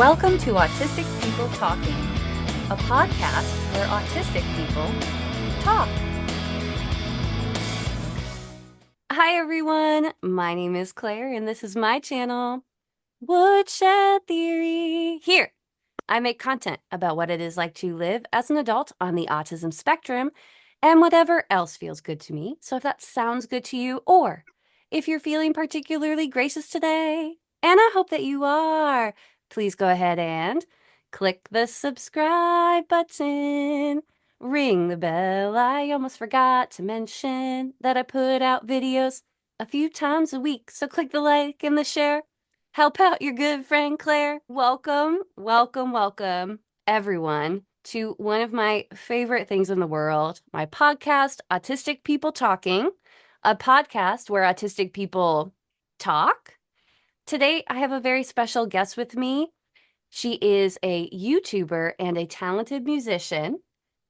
Welcome to Autistic People Talking, a podcast where autistic people talk. Hi everyone, my name is Claire and this is my channel, Woodshed Theory. Here, I make content about what it is like to live as an adult on the autism spectrum and whatever else feels good to me. So if that sounds good to you, or if you're feeling particularly gracious today, and I hope that you are, please go ahead and click the subscribe button. Ring the bell. I almost forgot to mention that I put out videos a few times a week. So click the like and the share. Help out your good friend Claire. Welcome, welcome, welcome, everyone, to one of my favorite things in the world, my podcast, Autistic People Talking, a podcast where autistic people talk. Today, I have a very special guest with me. She is a YouTuber and a talented musician.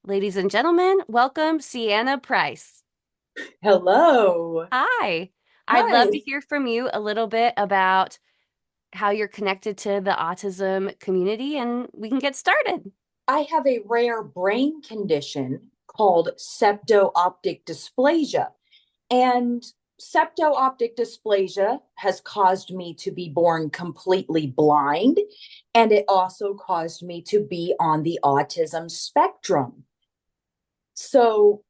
Ladies and gentlemen, welcome Sienna Price. Hello. Hi. I'd love to Hi. hear from you a little bit about how you're connected to the autism community, and we can get started. I have a rare brain condition called septo-optic dysplasia. And septo-optic dysplasia has caused me to be born completely blind. And it also caused me to be on the autism spectrum. So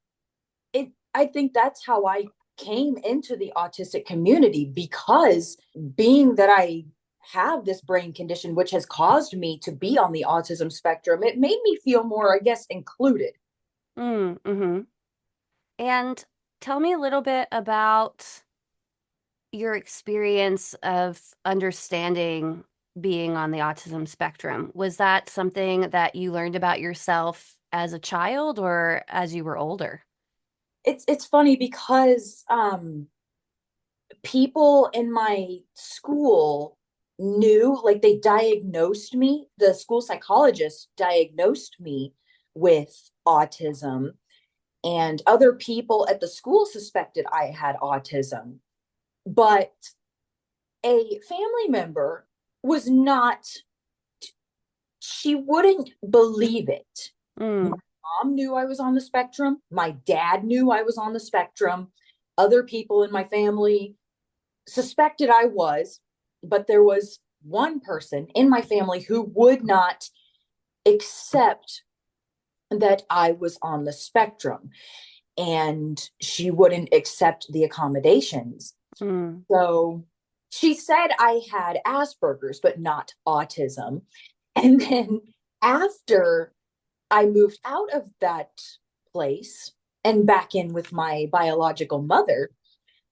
I think that's how I came into the autistic community, because being that I have this brain condition, which has caused me to be on the autism spectrum, it made me feel more, I guess, included. Mm-hmm. And tell me a little bit about your experience of understanding being on the autism spectrum. Was that something that you learned about yourself as a child or as you were older? It's funny because people in my school knew, like, they diagnosed me. The school psychologist diagnosed me with autism, and other people at the school suspected I had autism. But a family member was not, she wouldn't believe it. My Mm. mom knew I was on the spectrum. My dad knew I was on the spectrum. Other people in my family suspected I was, but there was one person in my family who would not accept that I was on the spectrum, and she wouldn't accept the accommodations. Mm. So she said I had Asperger's, but not autism. And then after I moved out of that place and back in with my biological mother,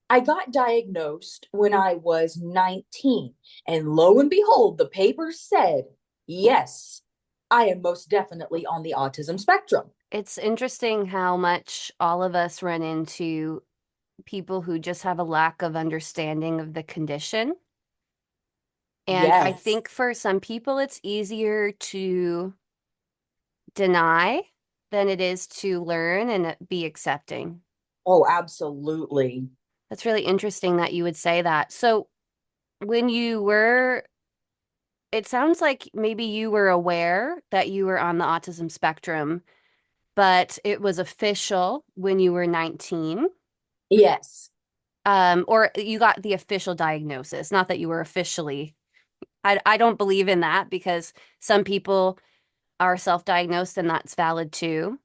I got diagnosed when I was 19. And lo and behold, the paper said, yes, I am most definitely on the autism spectrum. It's interesting how much all of us run into people who just have a lack of understanding of the condition. And I Yes. think for some people, it's easier to deny than it is to learn and be accepting. Oh, absolutely. That's really interesting that you would say that. So, when you were, it sounds like maybe you were aware that you were on the autism spectrum, but it was official when you were 19. Yes. Or you got the official diagnosis, not that you were officially. I don't believe in that because some people are self-diagnosed and that's valid too.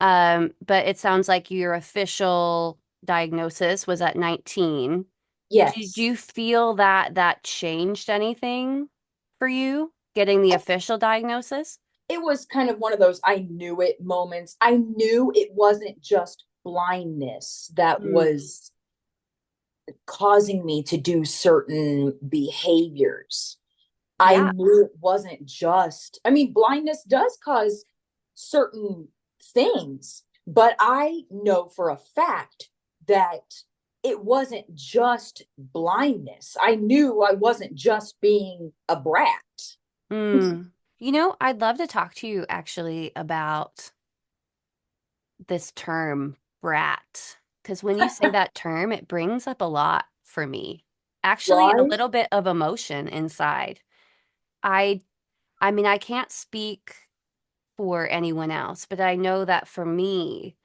But it sounds like your official diagnosis was at 19. Did Yes. you feel that that changed anything for you, getting the official diagnosis? It was kind of one of those I knew it moments. I knew it wasn't just blindness that Mm. was causing me to do certain behaviors. I Yeah. knew it wasn't just, I mean, blindness does cause certain things, but I know for a fact that it wasn't just blindness. I knew I wasn't just being a brat. Mm. I'd love to talk to you actually about this term brat, because when you say that term, it brings up a lot for me. Actually, a Why? little bit of emotion inside. I I mean, I can't speak for anyone else, but I know that for me,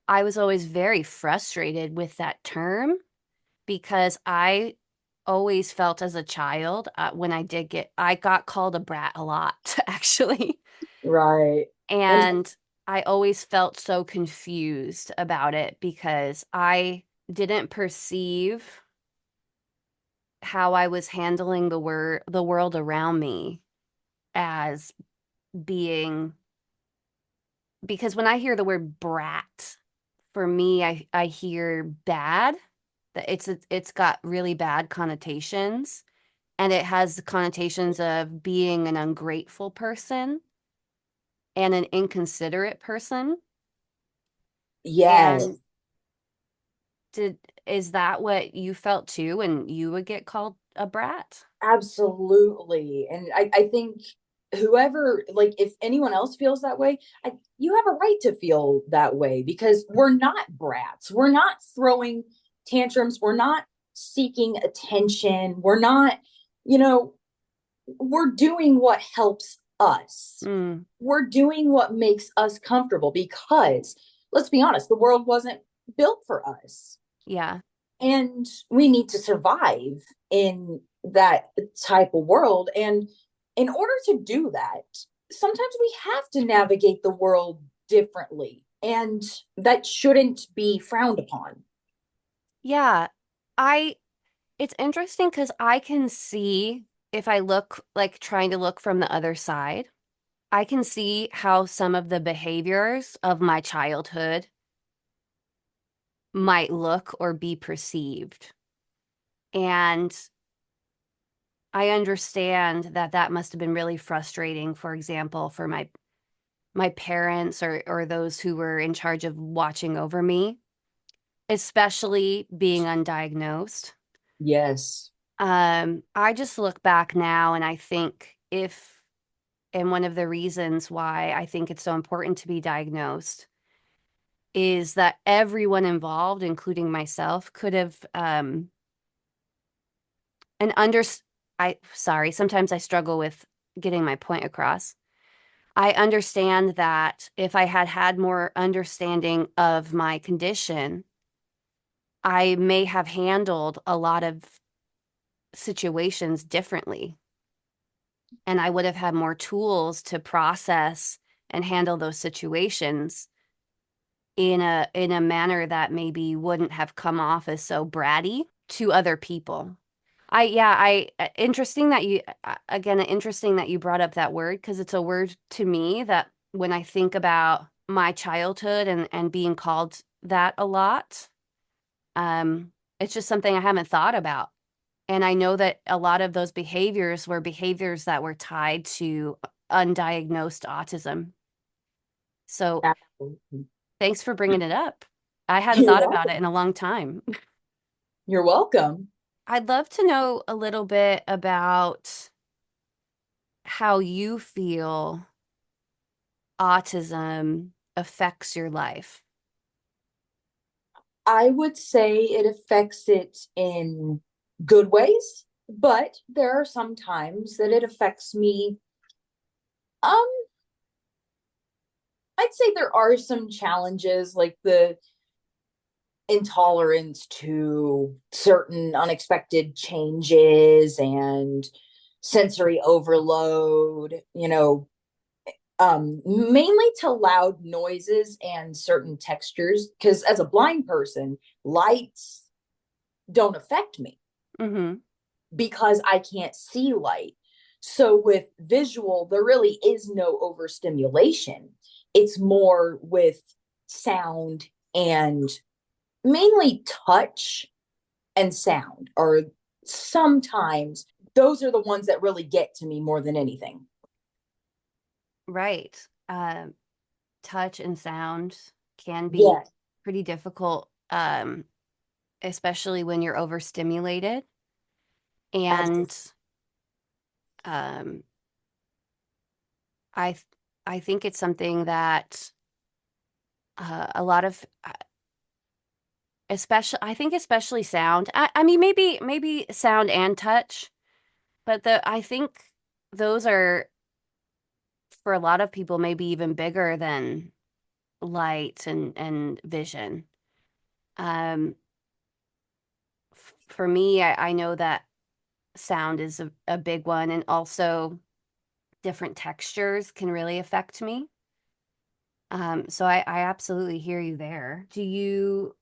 I was always very frustrated with that term because I always felt as a child when I got called a brat a lot, actually. Right. And And I always felt so confused about it because I didn't perceive how I was handling the world around me as being because when I hear the word brat, for me, I hear bad. That it's got really bad connotations, and it has the connotations of being an ungrateful person and an inconsiderate person. yes, And did is that what you felt too when you would get called a brat? absolutely. And I think whoever, like, if anyone else feels that way, you have a right to feel that way because we're not brats. We're not throwing tantrums. We're not seeking attention. We're not, you know, we're doing what helps us. Mm, We're doing what makes us comfortable because let's be honest, the world wasn't built for us. yeah. And we need to survive in that type of world. And in order to do that, sometimes we have to navigate the world differently. And that shouldn't be frowned upon. Yeah. I It's interesting because I can see if I look like trying to look from the other side, I can see how some of the behaviors of my childhood might look or be perceived. And I understand that that must have been really frustrating, for example, for my parents or those who were in charge of watching over me, especially being undiagnosed. Yes, I just look back now and I think if and one of the reasons why I think it's so important to be diagnosed is that everyone involved, including myself, could have and under I sorry, sometimes I struggle with getting my point across. I understand that if I had had more understanding of my condition, I may have handled a lot of situations differently, and I would have had more tools to process and handle those situations in a manner that maybe wouldn't have come off as so bratty to other people. Interesting that you, again, interesting that you brought up that word because it's a word to me that when I think about my childhood and being called that a lot, it's just something I haven't thought about. And I know that a lot of those behaviors were behaviors that were tied to undiagnosed autism. So absolutely. thanks for bringing it up. I hadn't You're thought about it welcome. in a long time. You're welcome. I'd love to know a little bit about how you feel autism affects your life. I would say it affects it in good ways, but there are some times that it affects me. Um, I'd say there are some challenges like the intolerance to certain unexpected changes and sensory overload, mainly to loud noises and certain textures. Because as a blind person, lights don't affect me Mm-hmm. because I can't see light. So with visual, there really is no overstimulation. It's more with sound and mainly touch and sound, or sometimes those are the ones that really get to me more than anything. Right. Touch and sound can be Yes, pretty difficult, especially when you're overstimulated. absolutely. And um, I th- I think it's something that a lot of especially I think especially sound. I mean maybe sound and touch, but the I think those are for a lot of people maybe even bigger than light and vision. Um, for me, I know that sound is a big one, and also different textures can really affect me. So I absolutely hear you there. Do you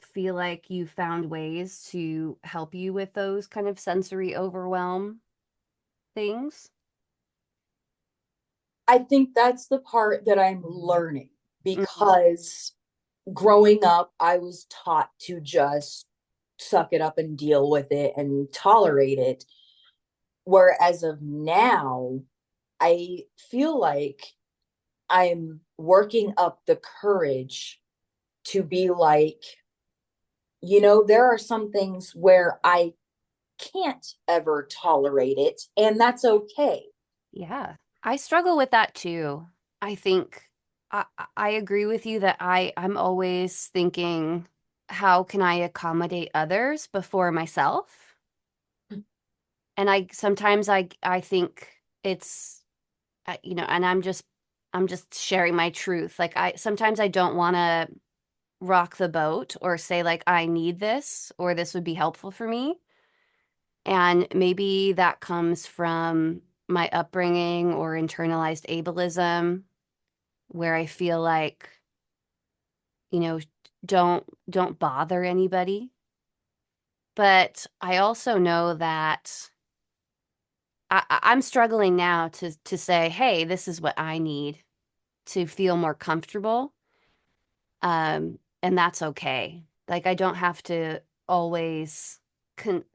feel like you found ways to help you with those kind of sensory overwhelm things? I think that's the part that I'm learning Mhm. because growing up, I was taught to just suck it up and deal with it and tolerate it. Whereas of now, I feel like I'm working up the courage to be like, there are some things where I can't ever tolerate it, and that's okay. Yeah. I struggle with that too. I think I agree with you that I'm always thinking, how can I accommodate others before myself? And I sometimes I think it's and I'm just sharing my truth. Like I sometimes I don't want to rock the boat or say like I need this or this would be helpful for me. And maybe that comes from my upbringing or internalized ableism, where I feel like, you know, don't bother anybody. But I also know that I'm struggling now to say, hey, this is what I need to feel more comfortable. And that's okay. Like I don't have to always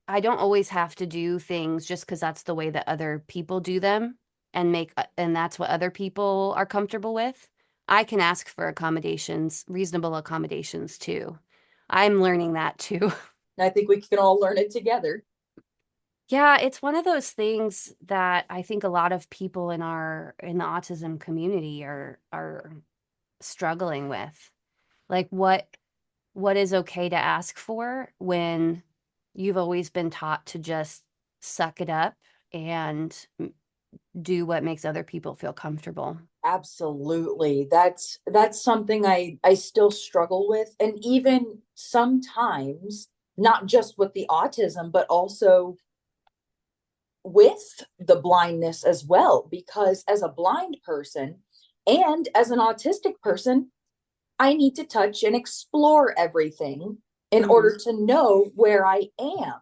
I don't always have to do things just because that's the way that other people do them and that's what other people are comfortable with. I can ask for accommodations, reasonable accommodations too. I'm learning that too. And I think we can all learn it together. Yeah, it's one of those things that I think a lot of people in the autism community are struggling with. Like what is okay to ask for when you've always been taught to just suck it up and do what makes other people feel comfortable. Absolutely. That's something I still struggle with, and even sometimes not just with the autism but also with the blindness as well, because as a blind person and as an autistic person, I need to touch and explore everything in Hmm. order to know where I am.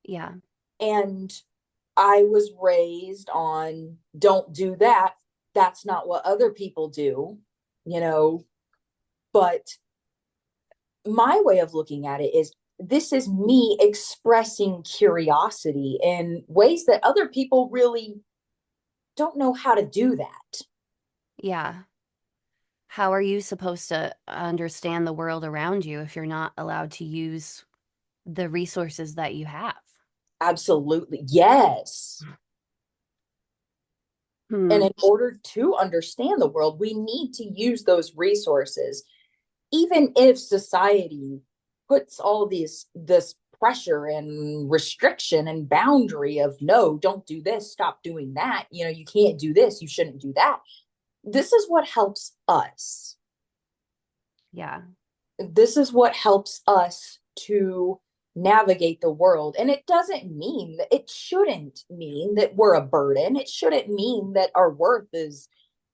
Yeah. And I was raised on don't do that. That's not what other people do, you know. But my way of looking at it is this is me expressing curiosity in ways that other people really don't know how to do that. Yeah. How are you supposed to understand the world around you if you're not allowed to use the resources that you have? Absolutely. Yes. And Hmm. in order to understand the world, we need to use those resources. Even if society puts all this pressure and restriction and boundary of no, don't do this, stop doing that, you can't do this, you shouldn't do that. This is what helps us. Yeah. This is what helps us to navigate the world. And it doesn't mean that it shouldn't mean that we're a burden. It shouldn't mean that our worth is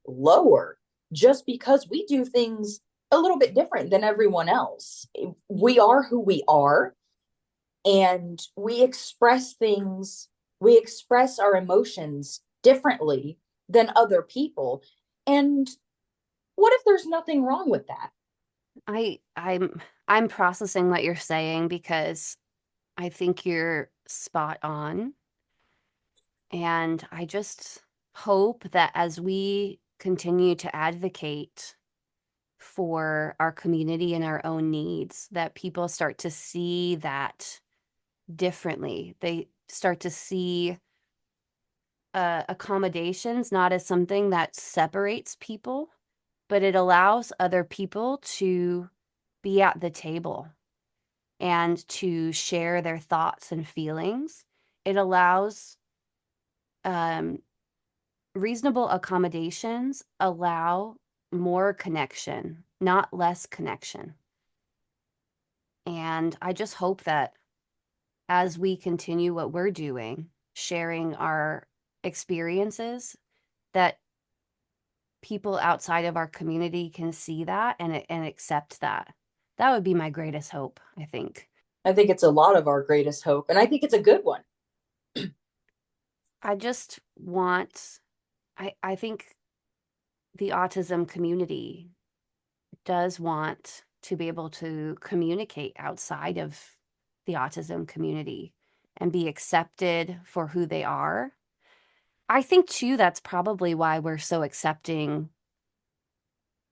lower just because we do things a little bit different than everyone else. We are who we are, and we express our emotions differently than other people. And what if there's nothing wrong with that? I I'm I'm processing what you're saying because I think you're spot on. And I just hope that as we continue to advocate for our community and our own needs, that people start to see that differently. They start to see accommodations not as something that separates people, but it allows other people to be at the table and to share their thoughts and feelings. It allows um, reasonable accommodations allow more connection, not less connection. And I just hope that as we continue what we're doing, sharing our experiences, that people outside of our community can see that and accept that. That would be my greatest hope, I think. I think it's a lot of our greatest hope, and I think it's a good one. I just want, I think the autism community does want to be able to communicate outside of the autism community and be accepted for who they are. I think too that's probably why we're so accepting.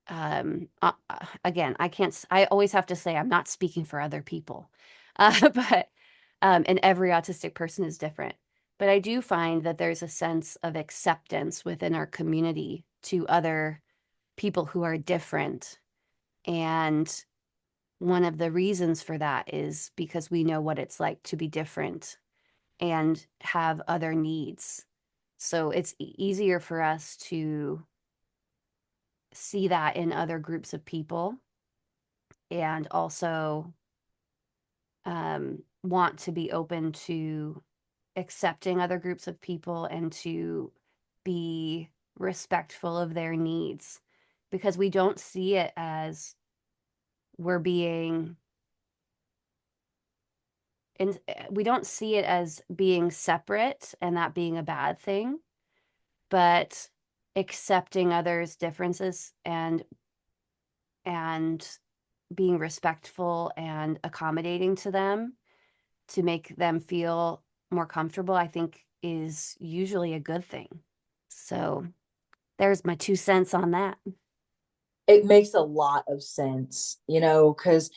Again, I always have to say I'm not speaking for other people. But and every autistic person is different. But I do find that there's a sense of acceptance within our community to other people who are different. And one of the reasons for that is because we know what it's like to be different and have other needs. So it's easier for us to see that in other groups of people and also want to be open to accepting other groups of people and to be respectful of their needs because we don't see it as we're being and we don't see it as being separate and that being a bad thing, but accepting others' differences and being respectful and accommodating to them to make them feel more comfortable, I think is usually a good thing. So there's my 2 cents on that. It makes a lot of sense, because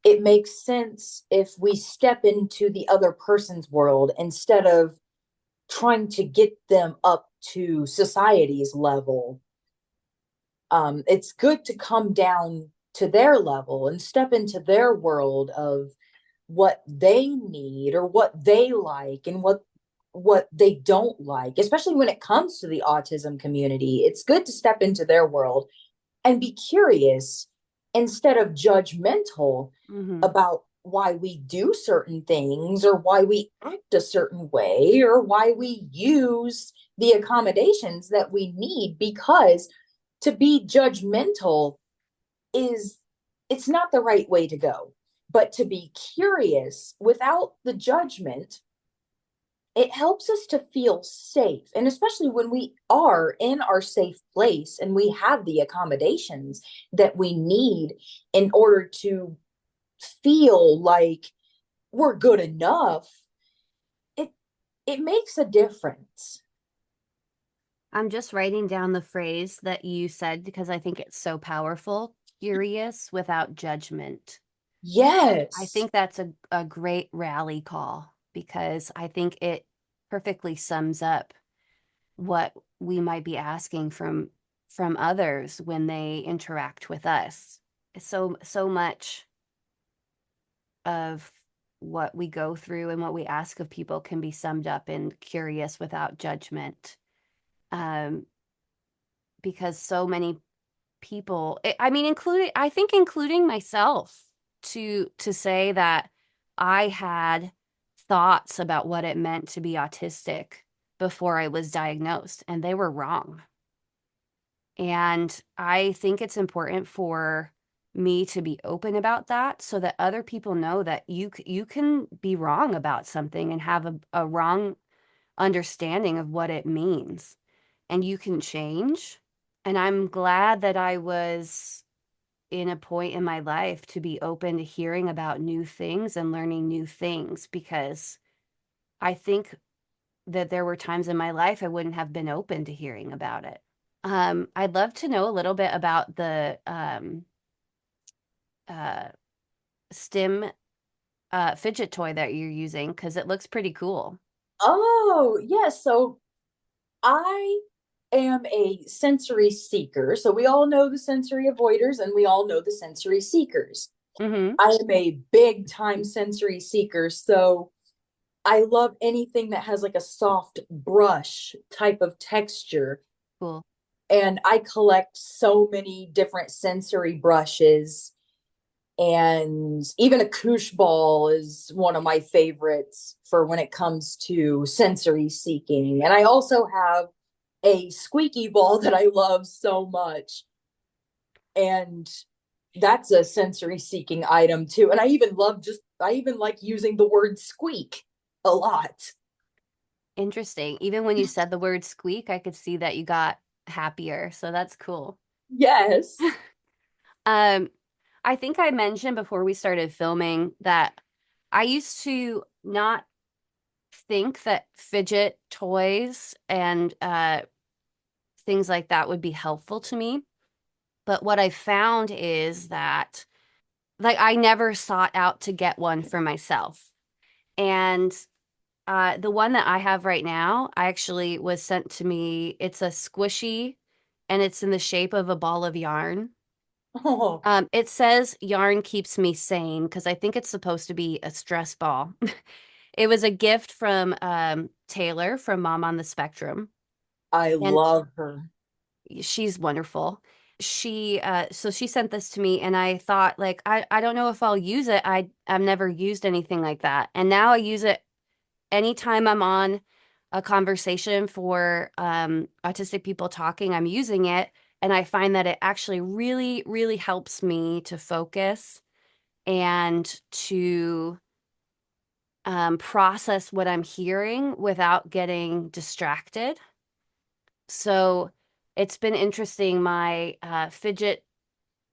it makes sense if we step into the other person's world instead of trying to get them up to society's level. It's good to come down to their level and step into their world of what they need or what they like and what they don't like, especially when it comes to the autism community. It's good to step into their world and be curious instead of judgmental Mm-hmm. about why we do certain things or why we act a certain way or why we use the accommodations that we need, because to be judgmental is it's not the right way to go. But to be curious without the judgment, it helps us to feel safe. And especially when we are in our safe place and we have the accommodations that we need in order to feel like we're good enough, it it makes a difference. I'm just writing down the phrase that you said because I think it's so powerful. Curious without judgment. I Yes. think that's a great rally call because I think it perfectly sums up what we might be asking from others when they interact with us. So much of what we go through and what we ask of people can be summed up in curious without judgment. Um, because so many people, I mean, including myself, to say that I had thoughts about what it meant to be autistic before I was diagnosed, and they were wrong. And I think it's important for me to be open about that so that other people know that you can be wrong about something and have a wrong understanding of what it means, and you can change. And I'm glad that I was in a point in my life to be open to hearing about new things and learning new things because I think that there were times in my life I wouldn't have been open to hearing about it. I'd love to know a little bit about the uh, stim fidget toy that you're using because it looks pretty cool. Oh, yes. So I am a sensory seeker. So we all know the sensory avoiders and we all know the sensory seekers. Mm-hmm. I am a big time sensory seeker. So I love anything that has like a soft brush type of texture. Cool. And I collect so many different sensory brushes, and even a koosh ball is one of my favorites for when it comes to sensory seeking. And I also have a squeaky ball that I love so much, and that's a sensory seeking item too. And I even like using the word squeak a lot. Interesting. Even when you said the word squeak, I could see that you got happier. So that's cool. Yes. Um, I think I mentioned before we started filming that I used to not think that fidget toys and things like that would be helpful to me. But what I found is that, like, I never sought out to get one for myself. And the one that I have right now, I actually was sent to me. It's a squishy and it's in the shape of a ball of yarn. Oh, It says yarn keeps me sane because I think it's supposed to be a stress ball. It was a gift from Taylor from Mom on the Spectrum, I and love her. she's wonderful. So she sent this to me, and I thought, like, I don't know if I'll use it. I've never used anything like that, and now I use it anytime I'm on a conversation for autistic people talking. I'm using it, and I find that it actually really, really helps me to focus and to process what I'm hearing without getting distracted. So it's been interesting. My fidget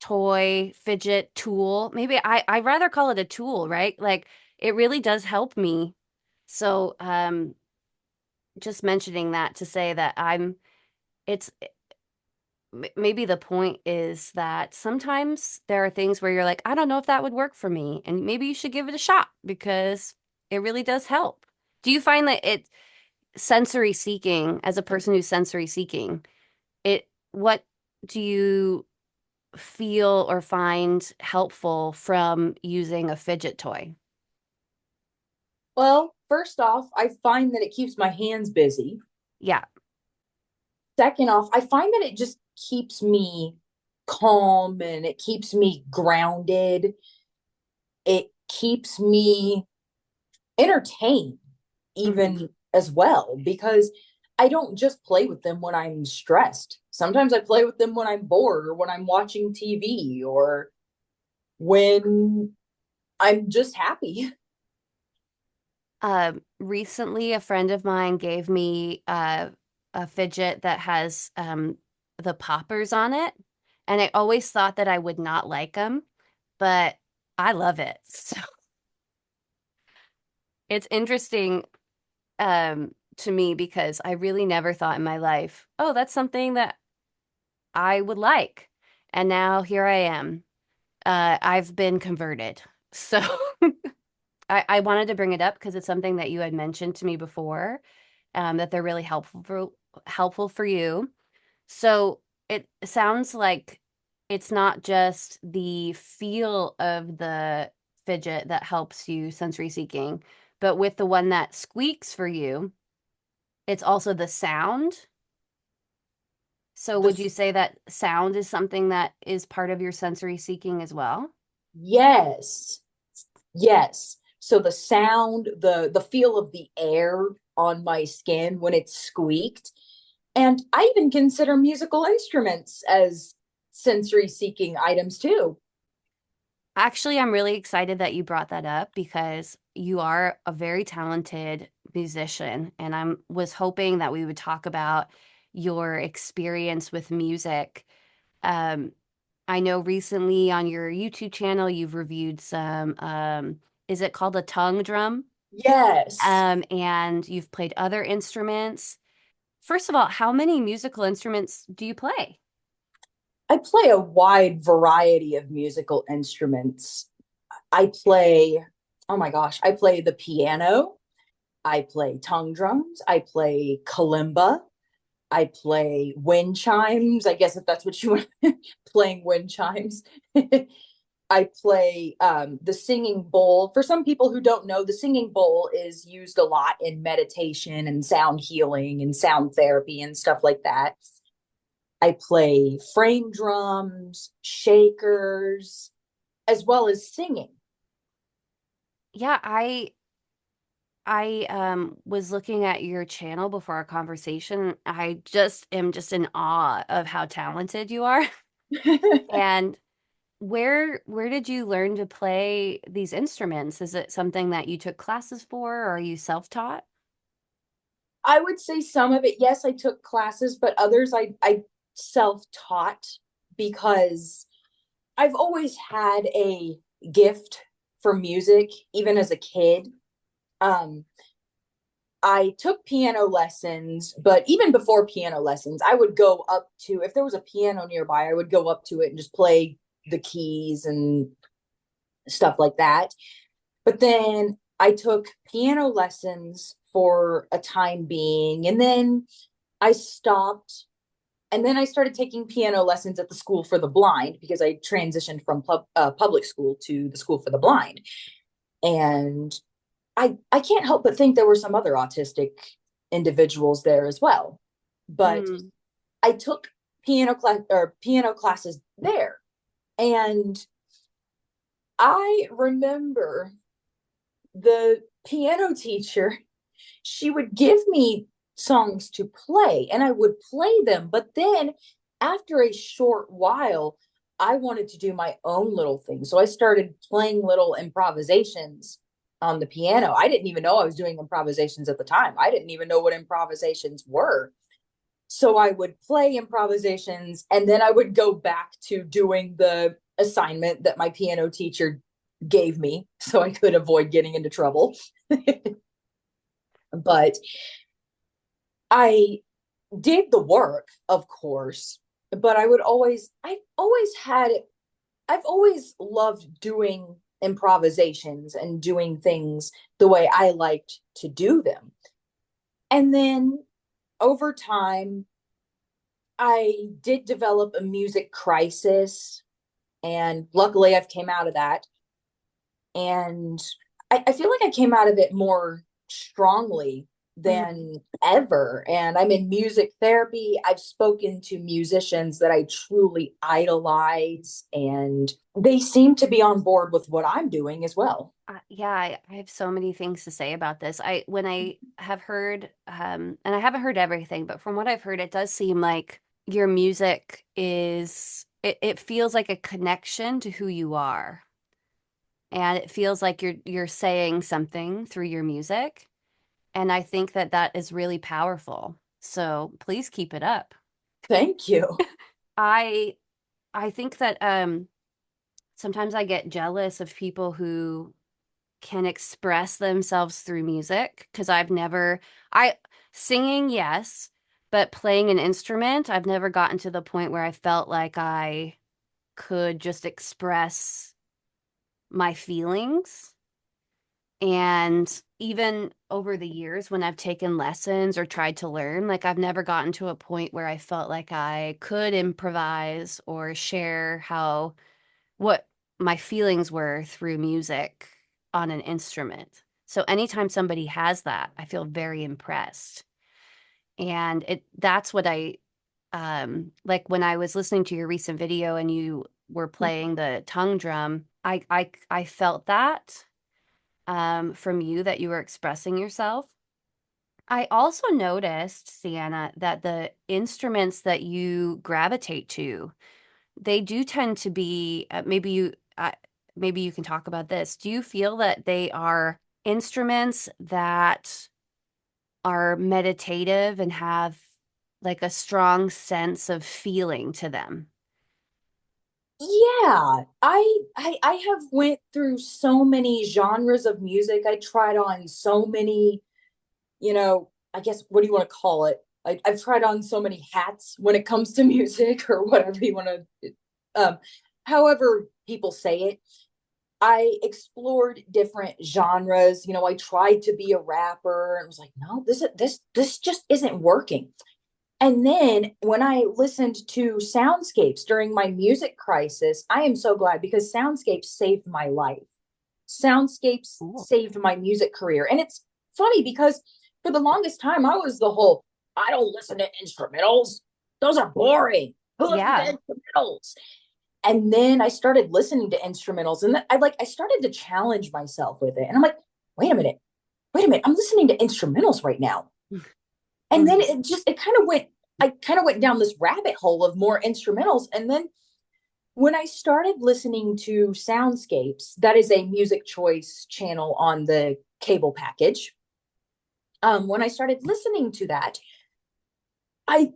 tool, maybe I rather call it a tool, right? Like it really does help me. So just mentioning that to say that it's maybe the point is that sometimes there are things where you're like, I don't know if that would work for me, and maybe you should give it a shot because it really does help. Do you find that it sensory seeking, as a person who's sensory seeking, what do you feel or find helpful from using a fidget toy? Well, first off, I find that it keeps my hands busy. Yeah. Second off, I find that it just keeps me calm and it keeps me grounded. It keeps me entertained, Hmm. even as well, because I don't just play with them when I'm stressed. Sometimes I play with them when I'm bored or when I'm watching TV or when I'm just happy. Recently, a friend of mine gave me a fidget that has the poppers on it, and I always thought that I would not like them, but I love it. So it's interesting to me because I really never thought in my life, oh, that's something that I would like. And now here I am. I've been converted. So I wanted to bring it up because it's something that you had mentioned to me before, that they're really helpful for you. So it sounds like it's not just the feel of the fidget that helps you sensory seeking, but with the one that squeaks for you, it's also the sound. So The would you say that sound is something that is part of your sensory seeking as well? Yes. Yes. So the sound, the feel of the air on my skin when it's squeaked. And I even consider musical instruments as sensory seeking items too. Actually, I'm really excited that you brought that up because you are a very talented musician, and I was hoping that we would talk about your experience with music. Um, I know recently on your YouTube channel you've reviewed some, is it called a tongue drum? Yes. And you've played other instruments. First of all, how many musical instruments do you play? I play a wide variety of musical instruments. I play, oh my gosh, I play the piano, I play tongue drums, I play kalimba, I play wind chimes. I guess if that's what you want, playing wind chimes. I play the singing bowl. For some people who don't know, the singing bowl is used a lot in meditation and sound healing and sound therapy and stuff like that. I play frame drums, shakers, as well as singing. Yeah, I was looking at your channel before our conversation. I just am just in awe of how talented you are. And where did you learn to play these instruments? Is it something that you took classes for, or are you self-taught? I would say some of it, yes, I took classes, but others I self-taught because I've always had a gift for music, even as a kid. Um, I took piano lessons, but even before piano lessons, I would go up to, if there was a piano nearby, I would go up to it and just play the keys and stuff like that. But then I took piano lessons for a time being, and then I stopped. And then I started taking piano lessons at the school for the blind because I transitioned from public school to the school for the blind. And I can't help but think there were some other autistic individuals there as well. But Mm. I took piano classes there. And I remember the piano teacher, she would give me songs to play and I would play them. But then after a short while, I wanted to do my own little thing. So I started playing little improvisations on the piano. I didn't even know I was doing improvisations at the time. I didn't even know what improvisations were. So I would play improvisations and then I would go back to doing the assignment that my piano teacher gave me so I could avoid getting into trouble. But I did the work, of course, but I've always loved doing improvisations and doing things the way I liked to do them. And then over time, I did develop a music crisis, and luckily I've came out of that. And I feel like I came out of it more strongly Mm. than ever. And I'm in music therapy. I've spoken to musicians that I truly idolize, and they seem to be on board with what I'm doing as well. Yeah, I have so many things to say about this. When I have heard, and I haven't heard everything, but from what I've heard, it does seem like your music it feels like a connection to who you are. And it feels like you're saying something through your music. And I think that that is really powerful. So please keep it up. Thank you. I I think that sometimes I get jealous of people who can express themselves through music because I singing, yes, but playing an instrument, I've never gotten to the point where I felt like I could just express my feelings. And even over the years when I've taken lessons or tried to learn, like I've never gotten to a point where I felt like I could improvise or share what my feelings were through music on an instrument. So anytime somebody has that, I feel very impressed. And that's what I like when I was listening to your recent video and you were playing the tongue drum, I felt that from you that you were expressing yourself. I also noticed, Sienna, that the instruments that you gravitate to, they do tend to be maybe you can talk about this. Do you feel that they are instruments that are meditative and have like a strong sense of feeling to them? Yeah, I have went through so many genres of music. I tried on so many, I guess, what do you want to call it? I've tried on so many hats when it comes to music or whatever you want to, however people say it. I explored different genres. I tried to be a rapper and was like, no, this just isn't working. And then when I listened to Soundscapes during my music crisis, I am so glad because Soundscapes saved my life. Soundscapes Cool. saved my music career. And it's funny because for the longest time, I was the whole, I don't listen to instrumentals. those are boring. Who listens to Yeah. instrumentals? And then I started listening to instrumentals, and I started to challenge myself with it. And I'm like, wait a minute, I'm listening to instrumentals right now. And then Mhm. it kind of went, I kind of went down this rabbit hole of more instrumentals. And then when I started listening to Soundscapes, that is a music choice channel on the cable package. When I started listening to that, I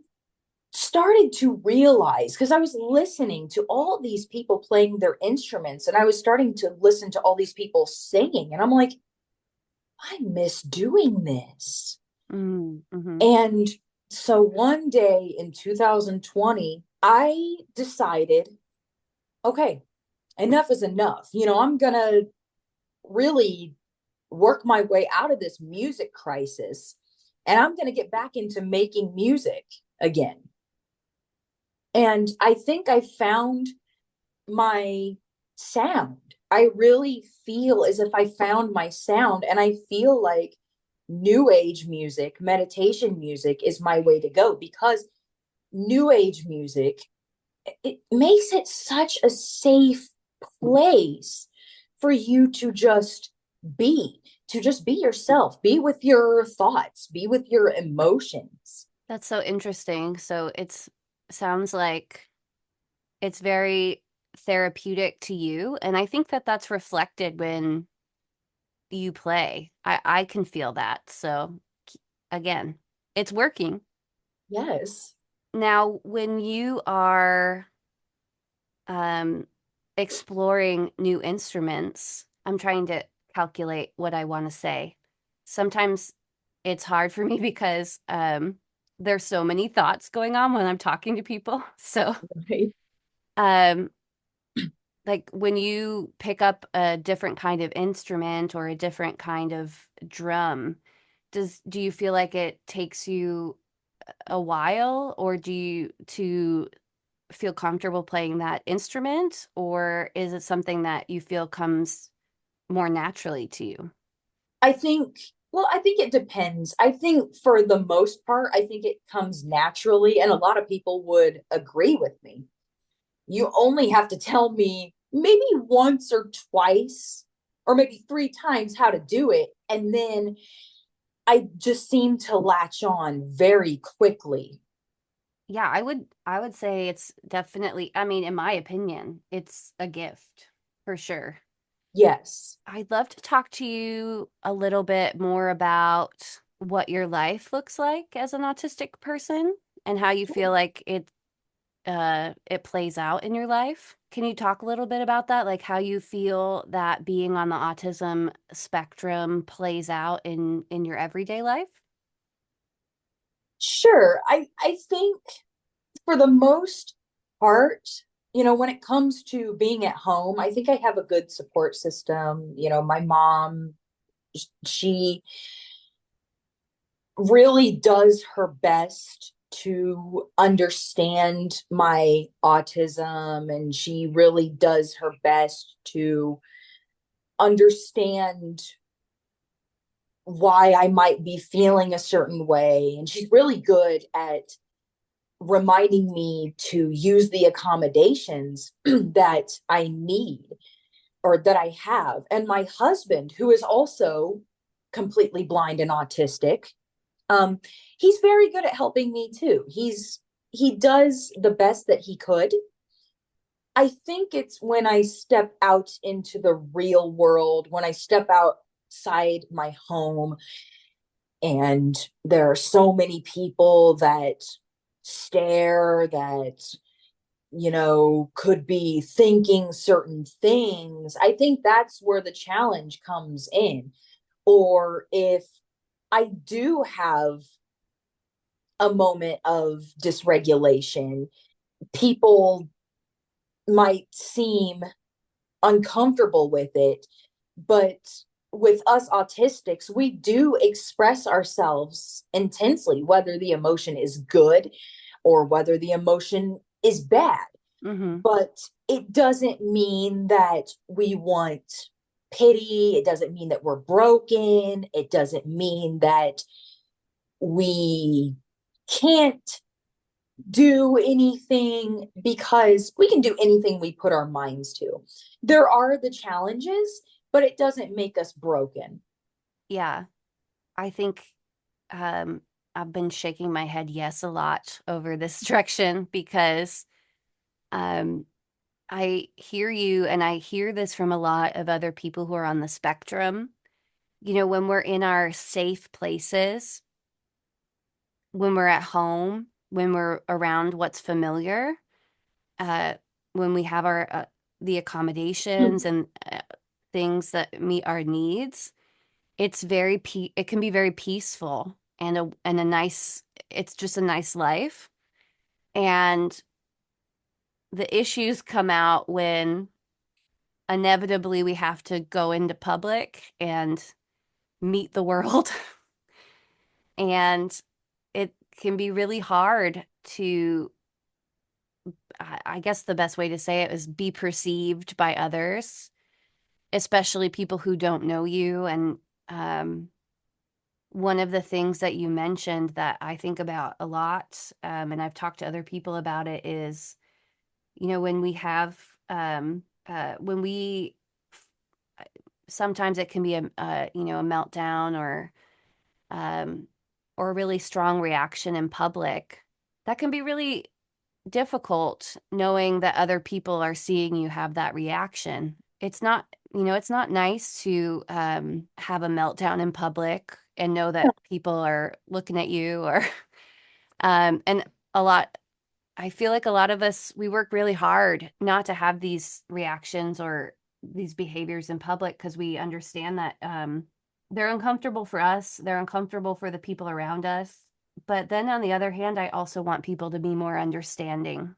started to realize, because I was listening to all these people playing their instruments and I was starting to listen to all these people singing, and I'm like, I miss doing this. Mm-hmm. And so one day in 2020, I decided, okay, enough is enough. I'm going to really work my way out of this music crisis, and I'm going to get back into making music again. And I think I found my sound. I really feel as if I found my sound, and I feel like new age music, meditation music is my way to go, because new age music, it makes it such a safe place for you to just be yourself, be with your thoughts, be with your emotions. That's so interesting. So it's sounds like it's very therapeutic to you, and I think that that's reflected when you play. I can feel that. So again, it's working. Yes. Now, when you are um exploring new instruments, I'm trying to calculate what I want to say. Sometimes it's hard for me because there's so many thoughts going on when I'm talking to people. So, Right. um like when you pick up a different kind of instrument or a different kind of drum, do you feel like it takes you a while, or do you to feel comfortable playing that instrument, or is it something that you feel comes more naturally to you? I think, well, I think it depends. I think for the most part, I think it comes naturally, and a lot of people would agree with me. You only have to tell me maybe once or twice, or maybe three times how to do it. And then I just seem to latch on very quickly. Yeah, I would say it's definitely, I mean, in my opinion, it's a gift for sure. Yes. I'd love to talk to you a little bit more about what your life looks like as an autistic person and how you feel like it plays out in your life. Can you talk a little bit about that? Like how you feel that being on the autism spectrum plays out in your everyday life? Sure. I think for the most part, when it comes to being at home, I think I have a good support system. My mom, she really does her best to understand my autism, and she really does her best to understand why I might be feeling a certain way. And she's really good at reminding me to use the accommodations that I need or that I have. And my husband, who is also completely blind and autistic, um, he's very good at helping me too. He does the best that he could. I think it's when I step out into the real world, when I step outside my home, and there are so many people that stare, that could be thinking certain things. I think that's where the challenge comes in. Or if I do have a moment of dysregulation, people might seem uncomfortable with it. But with us autistics, we do express ourselves intensely, whether the emotion is good or whether the emotion is bad. Mm-hmm. But it doesn't mean that we want pity. It doesn't mean that we're broken. It doesn't mean that we can't do anything because we can do anything we put our minds to. There are the challenges, but it doesn't make us broken. Yeah, I think um, I've been shaking my head yes a lot over this direction because um, I hear you, and I hear this from a lot of other people who are on the spectrum. You know, when we're in our safe places, when we're at home, when we're around what's familiar, uh, when we have our the accommodations and things that meet our needs, it can be very peaceful and a nice it's just a nice life. And the issues come out when inevitably we have to go into public and meet the world. And it can be really hard to, I guess the best way to say it is be perceived by others, especially people who don't know you. And um, one of the things that you mentioned that I think about a lot, and I've talked to other people about it, is, you know, when we have, when we, sometimes it can be you know, a meltdown um, or a really strong reaction in public. That can be really difficult knowing that other people are seeing you have that reaction. It's not, you know, it's not nice to have a meltdown in public and know that people are looking at you or, and a lot, I feel like a lot of us, we work really hard not to have these reactions or these behaviors in public because we understand that they're uncomfortable for us, they're uncomfortable for the people around us. But then on the other hand, I also want people to be more understanding,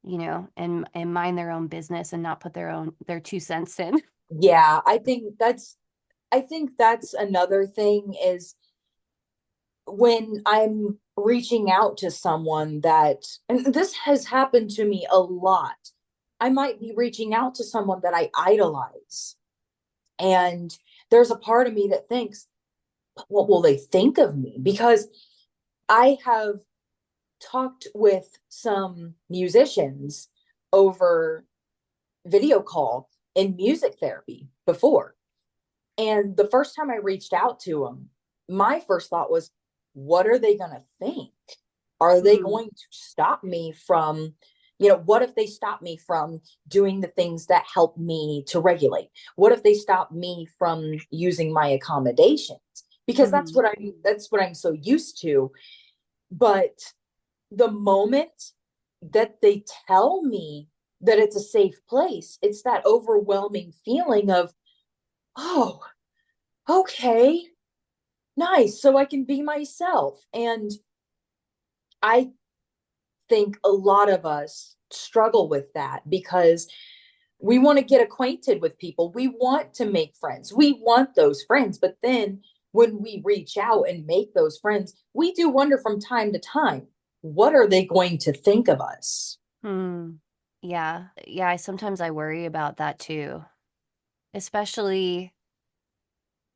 you know, and mind their own business and not put their 2 cents in. Yeah, I think that's another thing is when I'm reaching out to someone that, and this has happened to me a lot, I might be reaching out to someone that I idolize. And there's a part of me that thinks, what will they think of me? Because I have talked with some musicians over video call in music therapy before. And the first time I reached out to them, my first thought was, what are they going to think? Are they Mm, going to stop me from, what if they stop me from doing the things that help me to regulate? What if they stop me from using my accommodations? Because mhm, that's what I'm so used to. But the moment that they tell me that it's a safe place, it's that overwhelming feeling of, oh, okay, nice. So I can be myself. And I think a lot of us struggle with that because we want to get acquainted with people. We want to make friends. We want those friends. But then when we reach out and make those friends, we do wonder from time to time, what are they going to think of us? hmm. Yeah. Yeah, sometimes I worry about that too. Especially,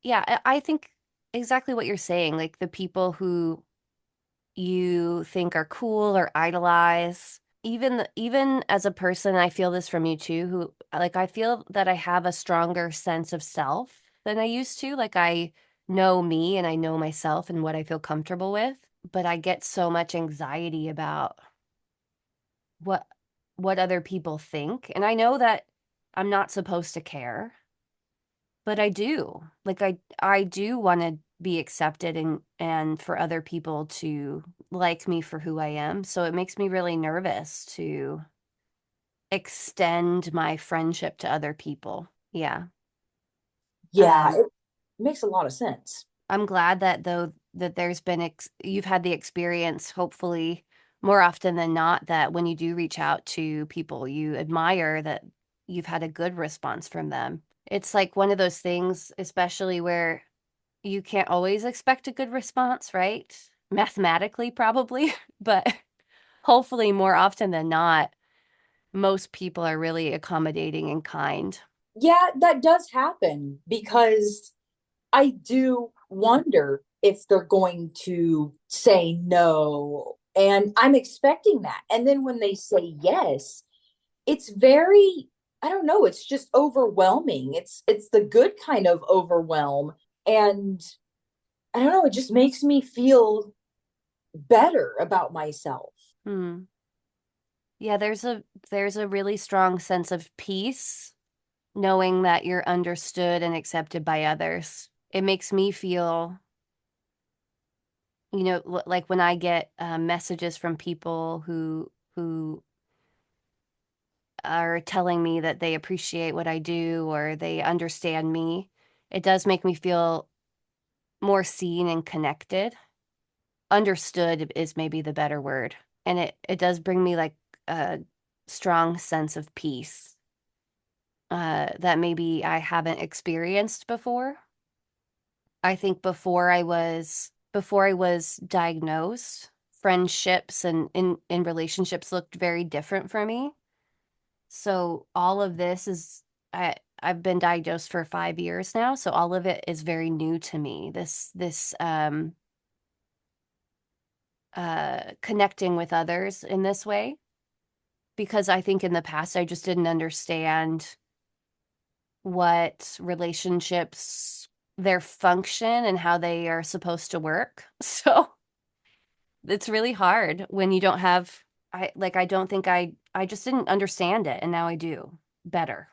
yeah, I think exactly what you're saying, like the people who you think are cool or idolize. Even as a person, I feel this from you too, who like I feel that I have a stronger sense of self than I used to. Like I know me and I know myself and what I feel comfortable with, but I get so much anxiety about what what other people think. And I know that I'm not supposed to care, but I do. Like I do want to be accepted and for other people to like me for who I am. So it makes me really nervous to extend my friendship to other people. Yeah. Yeah, Um, it makes a lot of sense. I'm glad that though that there's been you've had the experience, hopefully more often than not, that when you do reach out to people you admire, that you've had a good response from them. It's like one of those things, especially where you can't always expect a good response, right? Mathematically, probably, but hopefully more often than not, most people are really accommodating and kind. Yeah, that does happen because I do wonder if they're going to say no And I'm expecting that. And then when they say yes, it's very, I don't know, it's just overwhelming. It's the good kind of overwhelm. And I don't know, it just makes me feel better about myself. Hmm. Yeah, there's a really strong sense of peace knowing that you're understood and accepted by others. It makes me feel, like when I get messages from people who are telling me that they appreciate what I do or they understand me, it does make me feel more seen and connected. Understood is maybe the better word. And it does bring me like a strong sense of peace that maybe I haven't experienced before. I think before I was diagnosed, friendships and in relationships looked very different for me. So all of this is I've been diagnosed for 5 years now, so all of it is very new to me. This connecting with others in this way, because I think in the past I just didn't understand what relationships, their function and how they are supposed to work. So it's really hard when you don't have I don't think I just didn't understand it and now I do better,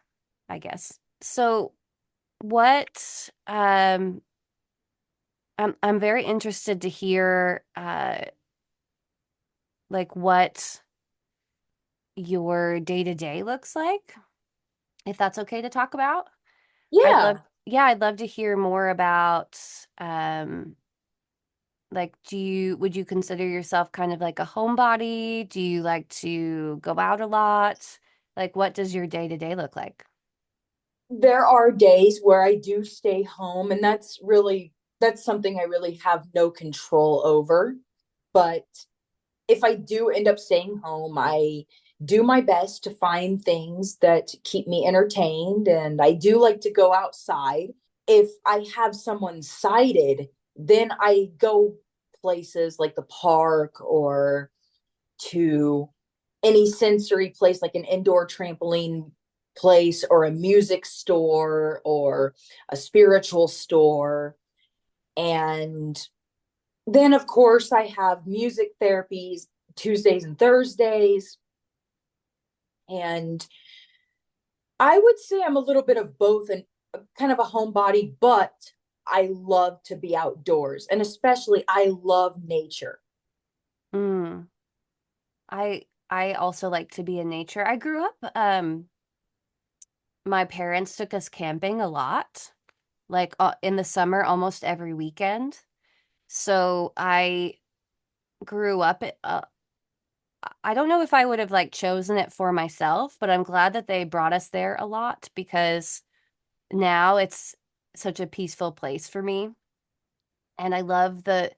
I guess. So what I'm very interested to hear like what your day-to-day looks like, if that's okay to talk about. I'd love Yeah. yeah, I'd love to hear more about um like would you consider yourself kind of like a homebody? Do you like to go out a lot? Like what does your day-to-day look like? There are days where I do stay home, and that's something I really have no control over. But if I do end up staying home, I do my best to find things that keep me entertained, and I do like to go outside. If I have someone sighted, then I go places like the park or to any sensory place like an indoor trampoline place or a music store or a spiritual store. And then, of course, I have music therapies Tuesdays and Thursdays. And I would say I'm a little bit of both and kind of a homebody, but I love to be outdoors. And especially, I love nature. Mm. I also like to be in nature. I grew up my parents took us camping a lot, like in the summer almost every weekend. So I grew up I don't know if I would have like chosen it for myself, but I'm glad that they brought us there a lot because now it's such a peaceful place for me. And I love the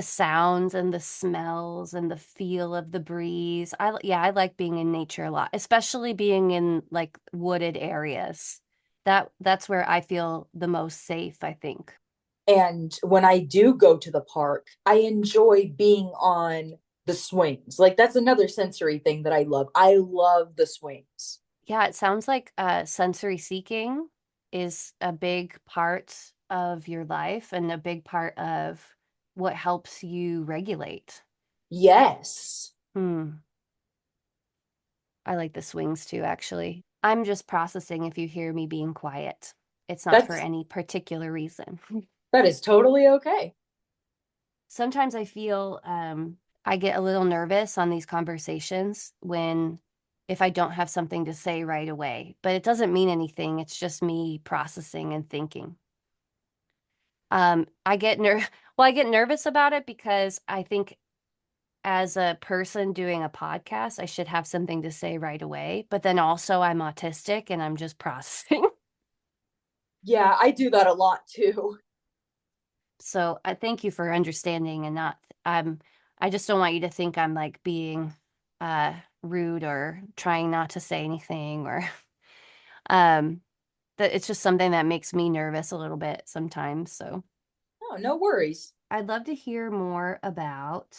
sounds and the smells and the feel of the breeze. Yeah, I like being in nature a lot, especially being in like wooded areas. That's where I feel the most safe, I think. And when I do go to the park, I enjoy being on the swings. Like that's another sensory thing that I love. I love the swings. Yeah, it sounds like sensory seeking is a big part of your life and a big part of what helps you regulate. Yes. Hmm. I like the swings too, actually. I'm just processing if you hear me being quiet. It's not for That's any particular reason. that is totally okay. Sometimes I feel I get a little nervous on these conversations when if I don't have something to say right away, but it doesn't mean anything. It's just me processing and thinking. I get well, I get nervous about it because I think as a person doing a podcast, I should have something to say right away. But then also I'm autistic and I'm just processing. Yeah, I do that a lot too. So I thank you for understanding and not I just don't want you to think I'm like being rude or trying not to say anything or um that it's just something that makes me nervous a little bit sometimes. So Oh, no worries. I'd love to hear more about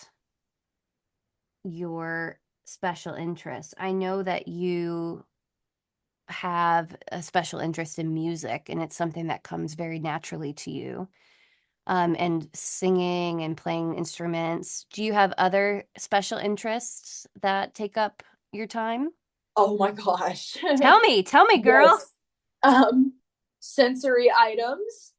your special interests. I know that you have a special interest in music, and it's something that comes very naturally to you. And singing and playing instruments. Do you have other special interests that take up your time? Oh my gosh. Tell me, girl. Yes. Um, sensory items.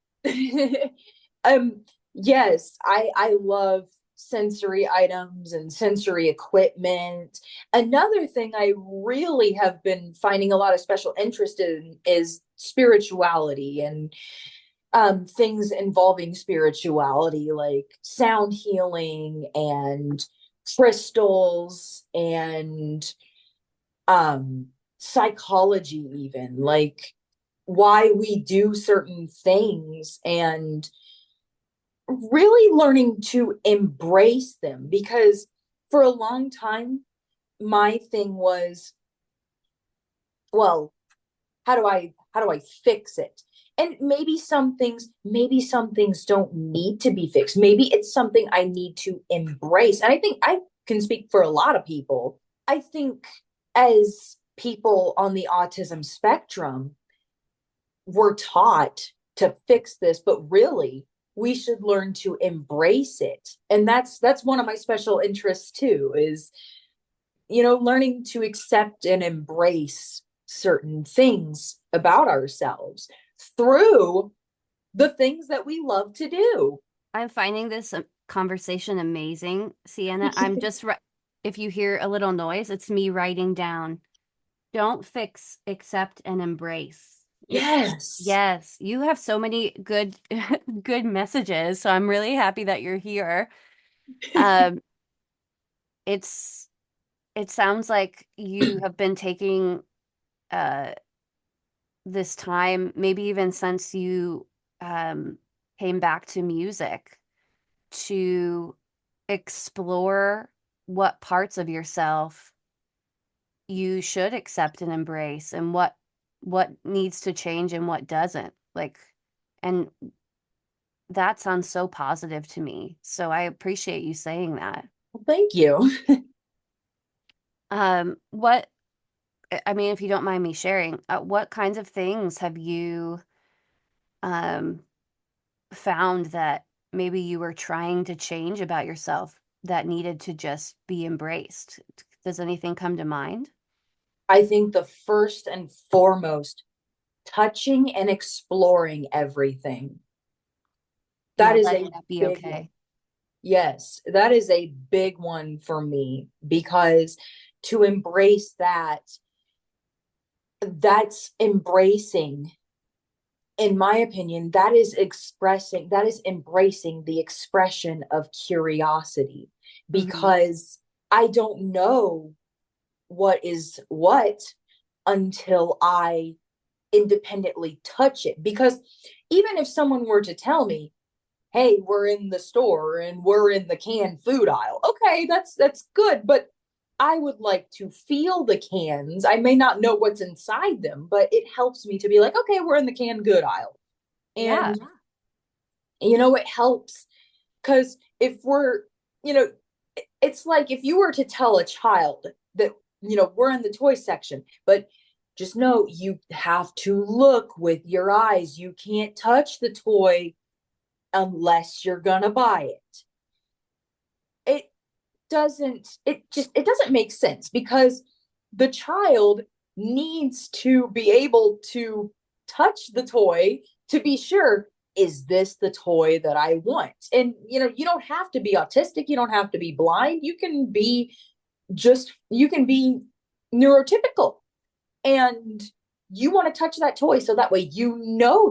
um, yes, I love sensory items and sensory equipment. Another thing I really have been finding a lot of special interest in is spirituality and things involving spirituality, like sound healing and crystals and psychology, even like why we do certain things, and really learning to embrace them. Because for a long time my thing was, well, how do I fix it? And maybe some things don't need to be fixed. Maybe it's something I need to embrace. And I think I can speak for a lot of people. I think as people on the autism spectrum, we're taught to fix this, but really we should learn to embrace it. And that's one of my special interests too, is learning to accept and embrace certain things about ourselves through the things that we love to do. I'm finding this conversation amazing, Sienna. If you hear a little noise, it's me writing down, don't fix, accept, and embrace. It's, Yes. yes, you have so many good, good messages. So I'm really happy that you're here. Um, it's, it sounds like you have been taking, uh, this time, maybe even since you, um, came back to music, to explore what parts of yourself you should accept and embrace, and what needs to change and what doesn't. Like, and that sounds so positive to me. So I appreciate you saying that. Well, thank you. What I mean, if you don't mind me sharing, what kinds of things have you um found that maybe you were trying to change about yourself that needed to just be embraced? Does anything come to mind? I think the first and foremost, touching and exploring everything. That Yeah, is letting a that be big one. okay. Yes, that is a big one for me, because to embrace that, that's embracing, in my opinion, that is embracing the expression of curiosity. Hmm. Because I don't know what is what until I independently touch it. Because even if someone were to tell me, hey, we're in the store and we're in the canned food aisle, okay, that's good, but I would like to feel the cans. I may not know what's inside them, but it helps me to be like, okay, we're in the canned good aisle. Yeah. And it helps, because if we're, you know, it's like if you were to tell a child that, we're in the toy section, but just know you have to look with your eyes. You can't touch the toy unless you're gonna buy it. It it doesn't make sense, because the child needs to be able to touch the toy to be sure, is this the toy that I want? And you don't have to be autistic, you don't have to be blind, you can be neurotypical, and you want to touch that toy so that way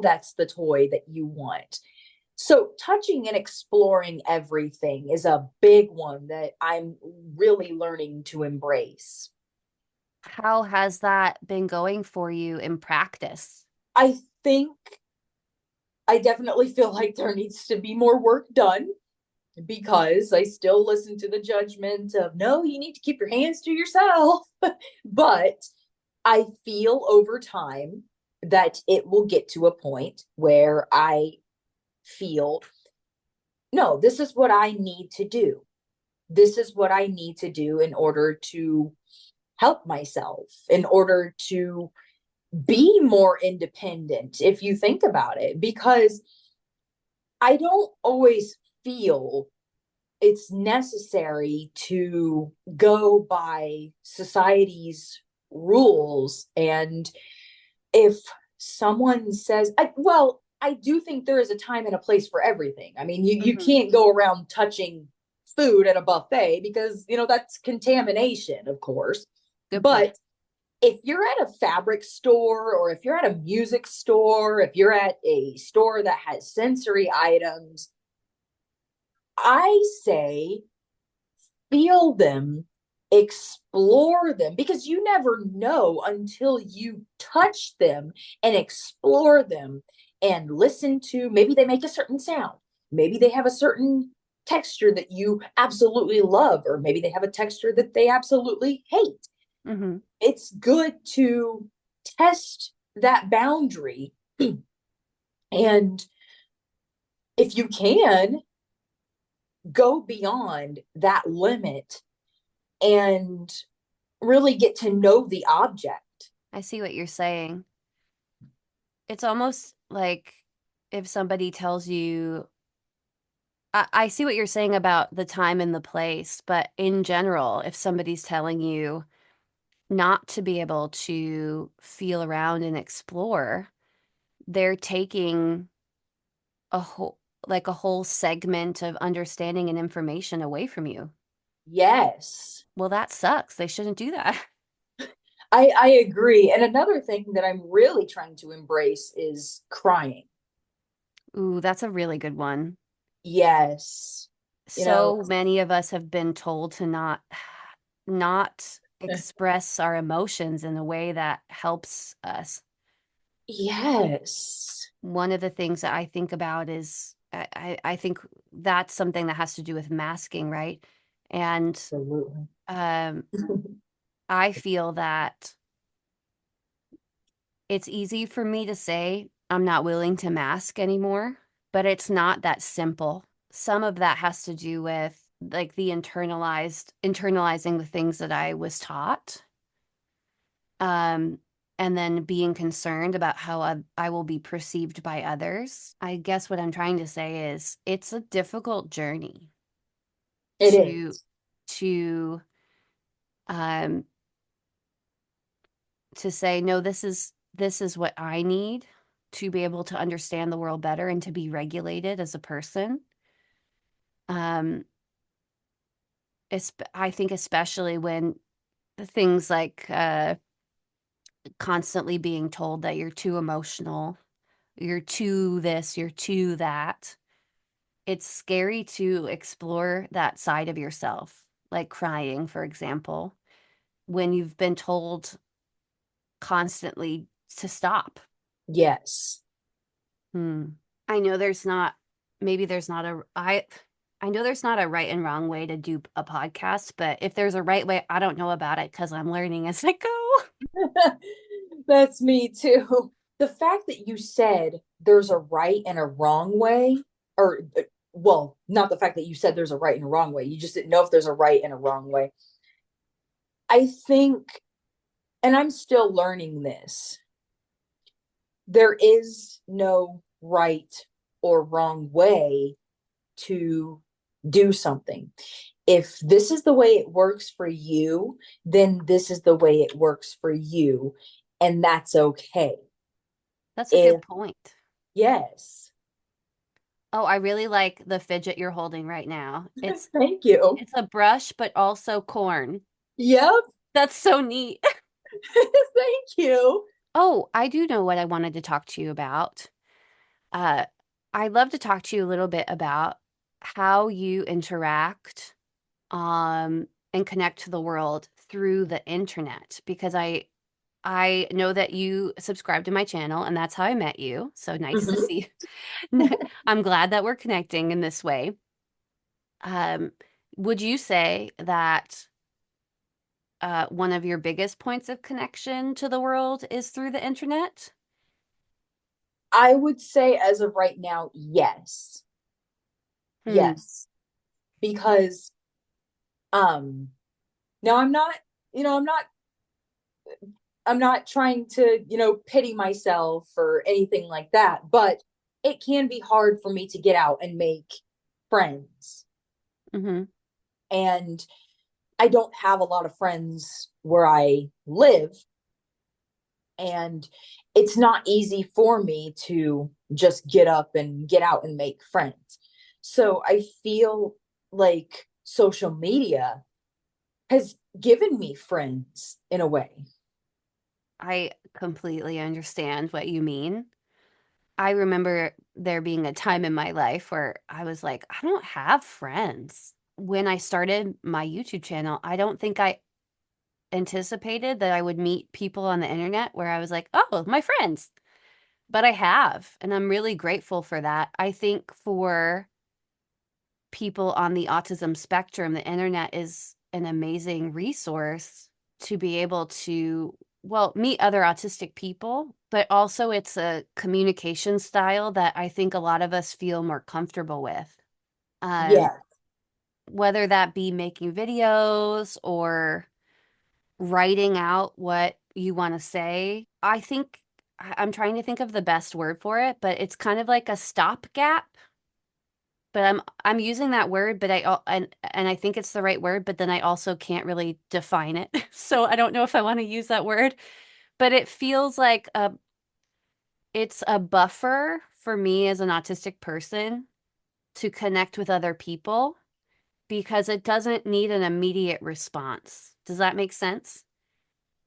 that's the toy that you want. So touching and exploring everything is a big one that I'm really learning to embrace. How has that been going for you in practice? I think I definitely feel like there needs to be more work done, because I still listen to the judgment of, no, you need to keep your hands to yourself. But I feel over time that it will get to a point where I feel, no, this is what I need to do. this is what I need to do in order to help myself, in order to be more independent, if you think about it, because I don't always feel it's necessary to go by society's rules. And if someone says, well, I do think there is a time and a place for everything. I mean, you Hmm. can't go around touching food at a buffet because, that's contamination, of course. Good point. But if you're at a fabric store, or if you're at a music store, if you're at a store that has sensory items, I say feel them, explore them, because you never know until you touch them and explore them and listen to, maybe they make a certain sound, maybe they have a certain texture that you absolutely love, or maybe they have a texture that they absolutely hate. Hmm. It's good to test that boundary. And if you can, go beyond that limit and really get to know the object. I see what you're saying. It's almost like if somebody tells you, I see what you're saying about the time and the place, but in general, if somebody's telling you not to be able to feel around and explore, they're taking a whole like a whole segment of understanding and information away from you. Yes, Well, that sucks. They shouldn't do that. I agree. And another thing that I'm really trying to embrace is crying. Ooh, that's a really good one. Yes. You know, So many of us have been told to not express our emotions in a way that helps us. yes. One of the things that I think about is I think that's something that has to do with masking, right? And Absolutely. um, I feel that it's easy for me to say I'm not willing to mask anymore, but it's not that simple. Some of that has to do with like the internalizing the things that I was taught. Um, and then being concerned about how I will be perceived by others. I guess what I'm trying to say is it's a difficult journey It to is. to um to say no, this is what I need to be able to understand the world better and to be regulated as a person. Um, I think especially when the things like constantly being told that you're too emotional, you're too this, you're too that. It's scary to explore that side of yourself, like crying, for example, when you've been told constantly to stop. Yes. Hmm. I know there's not, maybe there's not I know there's not a right and wrong way to do a podcast, but if there's a right way, I don't know about it because I'm learning as I go. That's me too. The fact that you said there's a right and a wrong way, or, well, not the fact that you said there's a right and a wrong way, you just didn't know if there's a right and a wrong way. I think, and I'm still learning this, there is no right or wrong way to do something. If this is the way it works for you, then this is the way it works for you. And that's okay. That's a good If, point. yes. Oh, I really like the fidget you're holding right now. It's Thank you. it's a brush, but also corn. Yep. That's so neat. Thank you. Oh, I do know what I wanted to talk to you about. Uh, I'd love to talk to you a little bit about how you interact and connect to the world through the internet because I know that you subscribe to my channel and that's how I met you. So nice to Mhm. see you. I'm glad that we're connecting in this way. Um, would you say that one of your biggest points of connection to the world is through the internet? I would say, as of right now, yes. Hmm. Yes. Because Um, now I'm not, you know, I'm not trying to, pity myself or anything like that, but it can be hard for me to get out and make friends. Mm-hmm. And I don't have a lot of friends where I live. And it's not easy for me to just get up and get out and make friends. So I feel like social media has given me friends in a way. I completely understand what you mean. I remember there being a time in my life where I was like, I don't have friends. When I started my YouTube channel, I don't think I anticipated that I would meet people on the internet where I was like, oh, my friends. But I have, and I'm really grateful for that. I think for people on the autism spectrum, the internet is an amazing resource to be able to, well, meet other autistic people, but also it's a communication style that I think a lot of us feel more comfortable with. Um, Yeah. Whether that be making videos or writing out what you want to say. I think I'm trying to think of the best word for it, but it's kind of like a stopgap. But I'm using that word, but and I think it's the right word, but then I also can't really define it. So I don't know if I want to use that word, but it feels like it's a buffer for me as an autistic person to connect with other people because it doesn't need an immediate response. Does that make sense?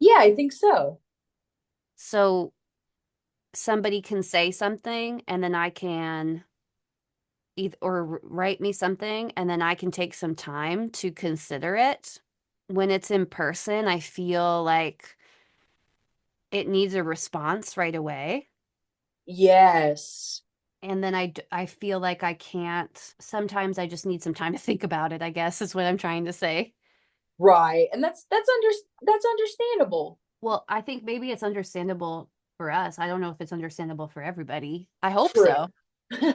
Yeah, I think so. So somebody can say something and then I can either or write me something and then I can take some time to consider it. When it's in person, I feel like it needs a response right away. Yes. And then I feel like I can't, sometimes I just need some time to think about it, I guess is what I'm trying to say. Right. And that's understandable. Well, I think maybe it's understandable for us. I don't know if it's understandable for everybody. I hope True. so.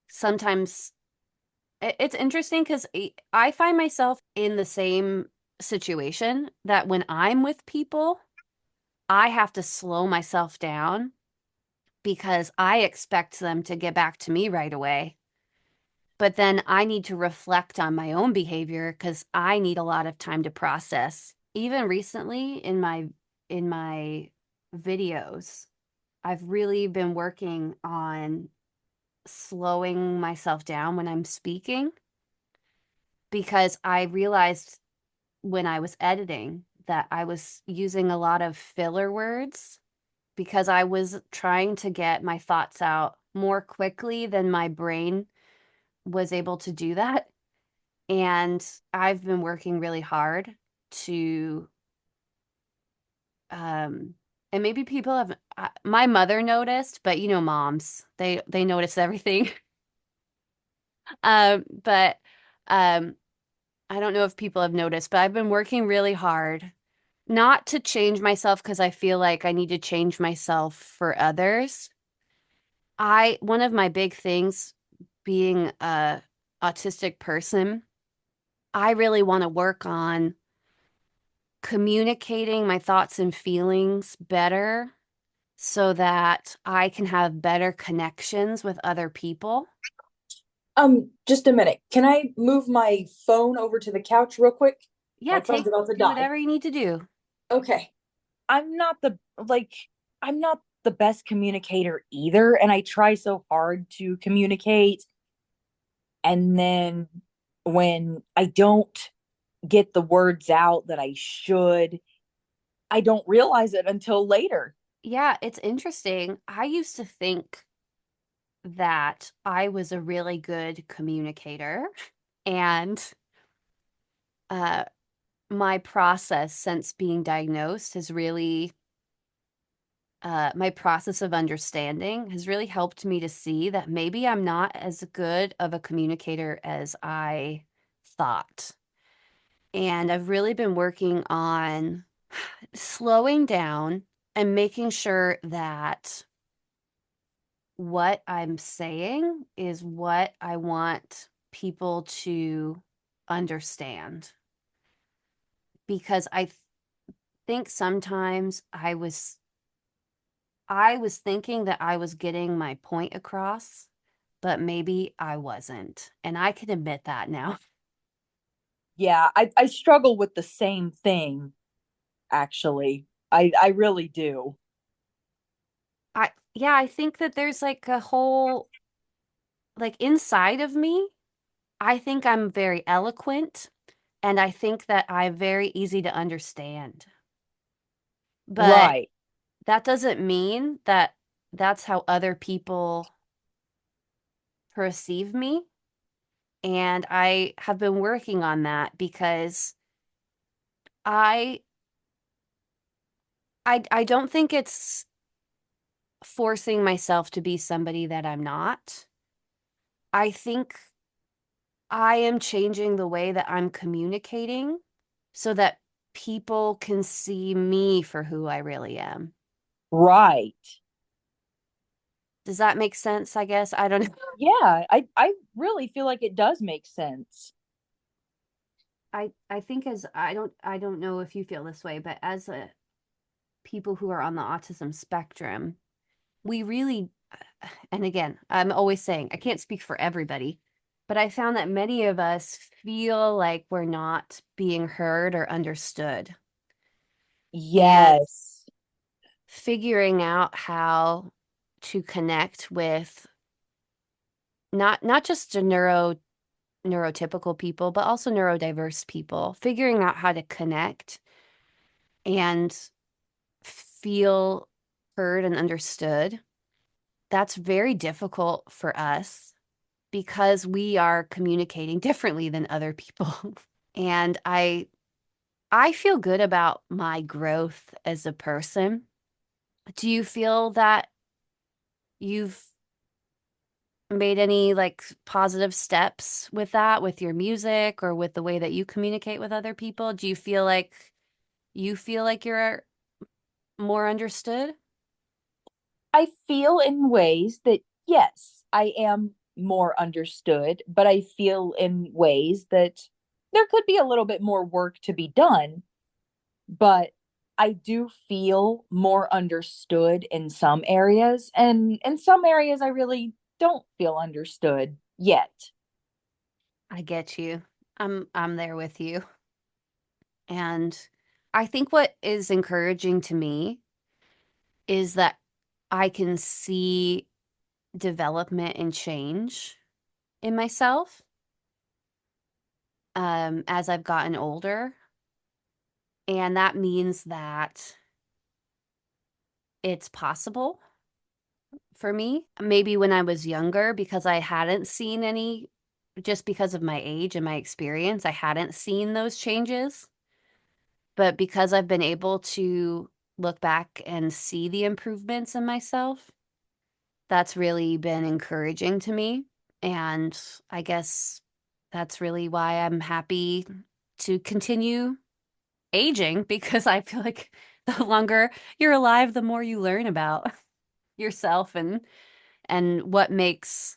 Sometimes it's interesting because I find myself in the same situation that when I'm with people, I have to slow myself down because I expect them to get back to me right away. But then I need to reflect on my own behavior because I need a lot of time to process. Even recently in my videos, I've really been working on slowing myself down when I'm speaking because I realized when I was editing that I was using a lot of filler words because I was trying to get my thoughts out more quickly than my brain was able to do that. And I've been working really hard to, um, and maybe people have, my mother noticed, but you know, moms, they notice everything. But um, I don't know if people have noticed, but I've been working really hard not to change myself because I feel like I need to change myself for others. One of my big things being a autistic person, I really want to work on communicating my thoughts and feelings better so that I can have better connections with other people. Just a minute. Can I move my phone over to the couch real quick? Yeah, My phone's take about to do die. whatever you need to do. Okay. I'm not the like I'm not the best communicator either, and I try so hard to communicate, and then when I don't get the words out that I should, I don't realize it until later. Yeah, it's interesting. I used to think that I was a really good communicator and uh my process since being diagnosed has really my process of understanding has really helped me to see that maybe I'm not as good of a communicator as I thought. And I've really been working on slowing down and making sure that what I'm saying is what I want people to. understand because I think sometimes I was thinking that I was getting my point across, but maybe I wasn't. And I can admit that now. Yeah, I struggle with the same thing, actually. I really do. I think that there's like a whole like inside of me, I think I'm very eloquent and I think that I'm very easy to understand. But Right. that doesn't mean that that's how other people perceive me. And I have been working on that because I I don't think it's forcing myself to be somebody that I'm not. I think I am changing the way that I'm communicating so that people can see me for who I really am. Right. Does that make sense, I guess? I don't know. Yeah, I really feel like it does make sense. I think as I don't know if you feel this way, but as a people who are on the autism spectrum, we really and again, I'm always saying I can't speak for everybody, but I found that many of us feel like we're not being heard or understood. And Yes. figuring out how to connect with not just the neurotypical people, but also neurodiverse people, figuring out how to connect and feel heard and understood. That's very difficult for us because we are communicating differently than other people. And I feel good about my growth as a person. Do you feel that you've made any like positive steps with that, with your music or with the way that you communicate with other people? Do you feel like you're more understood? I feel in ways that, yes, I am more understood, but I feel in ways that there could be a little bit more work to be done. But I do feel more understood in some areas, and in some areas, I really don't feel understood yet. I get you. I'm there with you. And I think what is encouraging to me is that I can see development and change in myself as I've gotten older. And that means that it's possible for me. Maybe when I was younger, because I hadn't seen any, just because of my age and my experience, I hadn't seen those changes. But because I've been able to look back and see the improvements in myself, that's really been encouraging to me. And I guess that's really why I'm happy to continue aging because I feel like the longer you're alive, the more you learn about yourself and what makes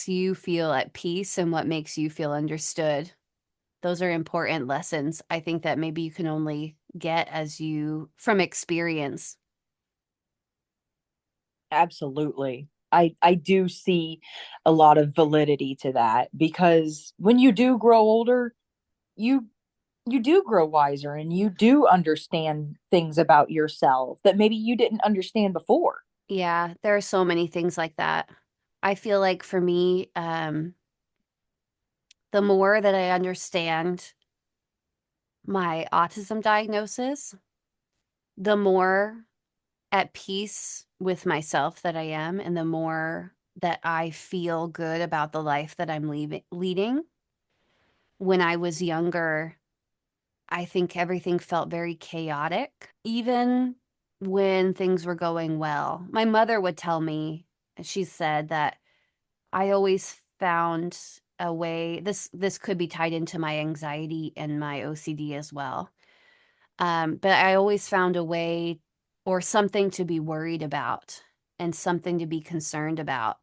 you feel at peace and what makes you feel understood. Those are important lessons I think that maybe you can only get as you from experience. Absolutely. I do see a lot of validity to that because when you do grow older, you you do grow wiser and you do understand things about yourself that maybe you didn't understand before. Yeah, there are so many things like that. I feel like for me, the more that I understand my autism diagnosis, the more at peace with myself that I am, and the more that I feel good about the life that I'm leading. When I was younger, I think everything felt very chaotic, even when things were going well. My mother would tell me, she said that I always found a way, this could be tied into my anxiety and my OCD as well. But I always found a way or something to be worried about and something to be concerned about.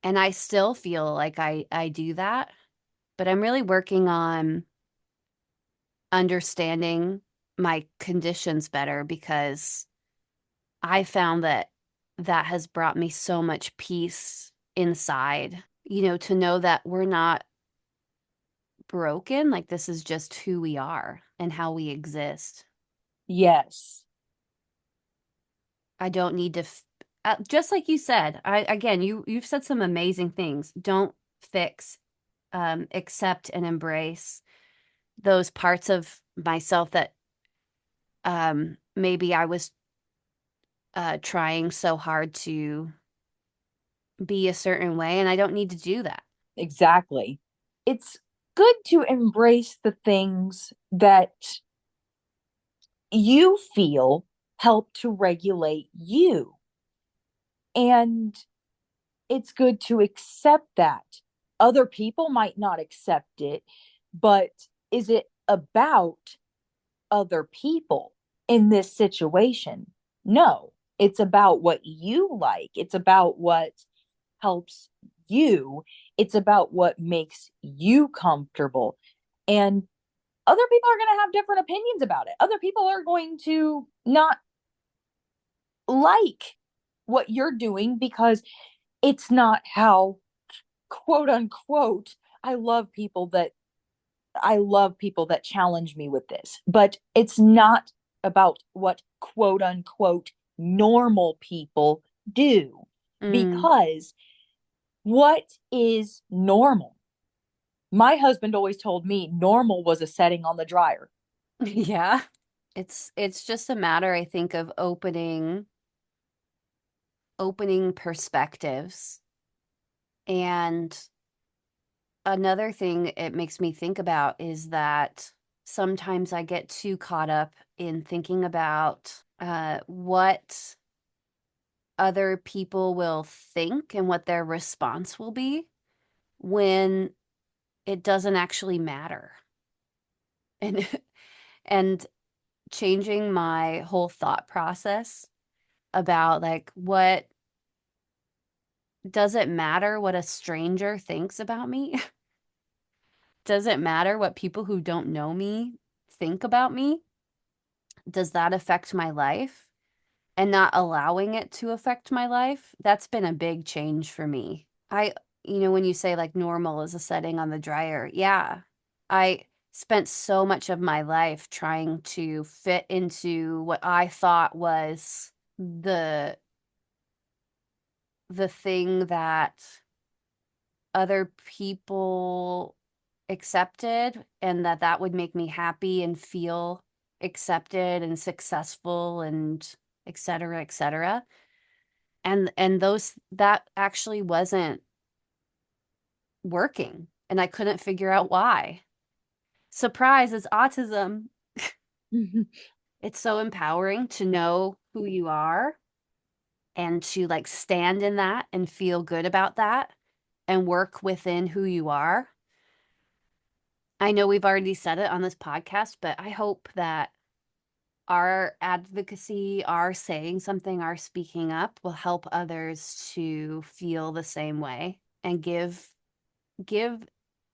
And I still feel like I do that. but I'm really working on understanding my conditions better because I found that that has brought me so much peace inside, to know that we're not broken, like this is just who we are and how we exist. Yes, I don't need to just like you said, I again, you've said some amazing things. Don't fix, accept and embrace those parts of myself that maybe I was trying so hard to be a certain way, and I don't need to do that. exactly. It's good to embrace the things that you feel help to regulate you. And it's good to accept that. Other people might not accept it, but is it about other people in this situation? No, it's about what you like. It's about what helps you. It's about what makes you comfortable. And other people are going to have different opinions about it. Other people are going to not like what you're doing because it's not how, quote unquote, I love people that challenge me with this, but it's not about what, quote unquote, normal people do. Mm. Because what is normal? My husband always told me normal was a setting on the dryer. Yeah. It's just a matter, I think, of opening perspectives. And another thing it makes me think about is that sometimes I get too caught up in thinking about what other people will think and what their response will be when it doesn't actually matter. And and changing my whole thought process about like what does it matter what a stranger thinks about me? Does it matter what people who don't know me think about me? Does that affect my life? And not allowing it to affect my life, that's been a big change for me. When you say like normal is a setting on the dryer, yeah, I spent so much of my life trying to fit into what I thought was the thing that other people accepted and that would make me happy and feel accepted and successful and et cetera, et cetera. And those that actually wasn't working and I couldn't figure out why. Surprise, it's autism. It's so empowering to know who you are and to like stand in that and feel good about that and work within who you are. I know we've already said it on this podcast, but I hope that our advocacy, our saying something, our speaking up will help others to feel the same way and give give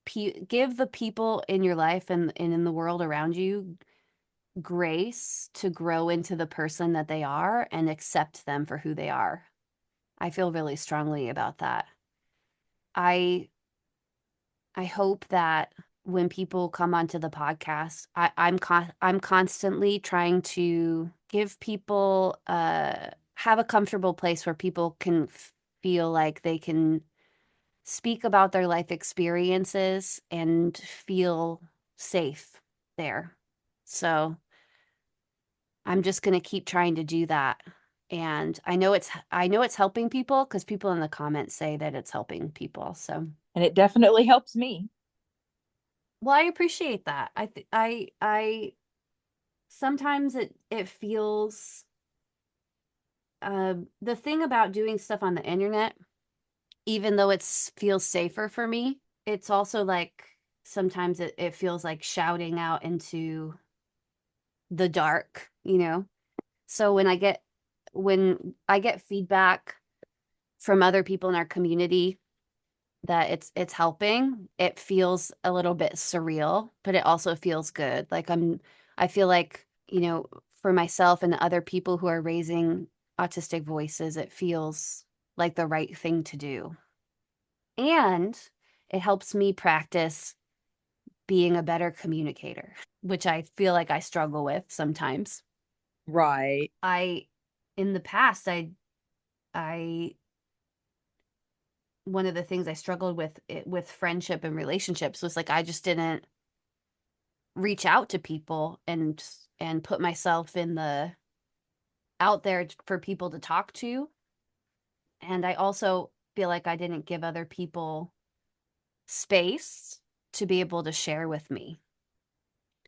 the people in your life and in the world around you grace to grow into the person that they are and accept them for who they are. I feel really strongly about that. I I hope that when people come onto the podcast, I'm constantly trying to give people have a comfortable place where people can feel like they can speak about their life experiences and feel safe there. So I'm just going to keep trying to do that. And I know it's helping people because people in the comments say that it's helping people. So, And it definitely helps me. well, I appreciate that. I sometimes it feels the thing about doing stuff on the internet, even though it feels safer for me, it's also like sometimes it feels like shouting out into the dark. So when I get feedback from other people in our community that it's helping. It feels a little bit surreal, but it also feels good. I feel like, for myself and the other people who are raising autistic voices, it feels like the right thing to do. And it helps me practice being a better communicator, which I feel like I struggle with sometimes. Right. I in the past I one of the things I struggled with friendship and relationships was like I just didn't reach out to people and put myself in the out there for people to talk to. And I also feel like I didn't give other people space to be able to share with me.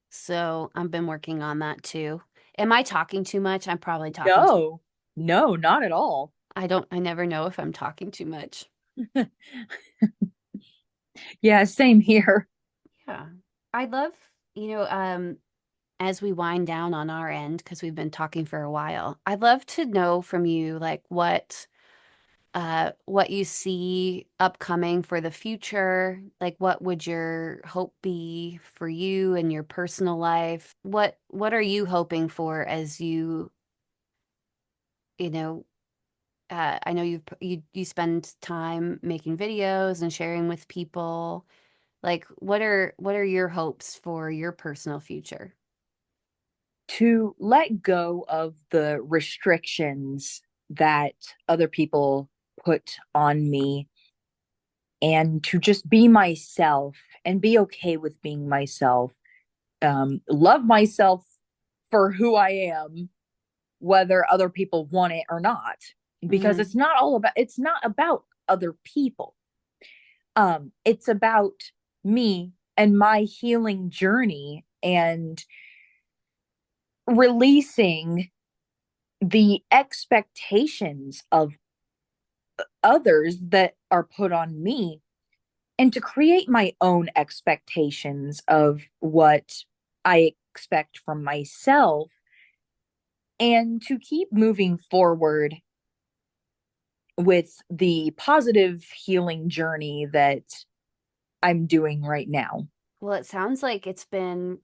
So I've been working on that too. Am I talking too much? I'm probably talking too. No, no, not at all. I never know if I'm talking too much. Yeah, same here. Yeah. I love, you know, as we wind down on our end, because we've been talking for a while, I'd love to know from you like what you see upcoming for the future. Like what would your hope be for you and your personal life? What are you hoping for as you know, I know you spend time making videos and sharing with people. Like what are your hopes for your personal future? To let go of the restrictions that other people put on me and to just be myself and be okay with being myself. Love myself for who I am, whether other people want it or not, because Mm. it's not about other people. It's about me and my healing journey and releasing the expectations of others that are put on me and to create my own expectations of what I expect from myself and to keep moving forward with the positive healing journey that I'm doing right now. Well, it sounds like it's been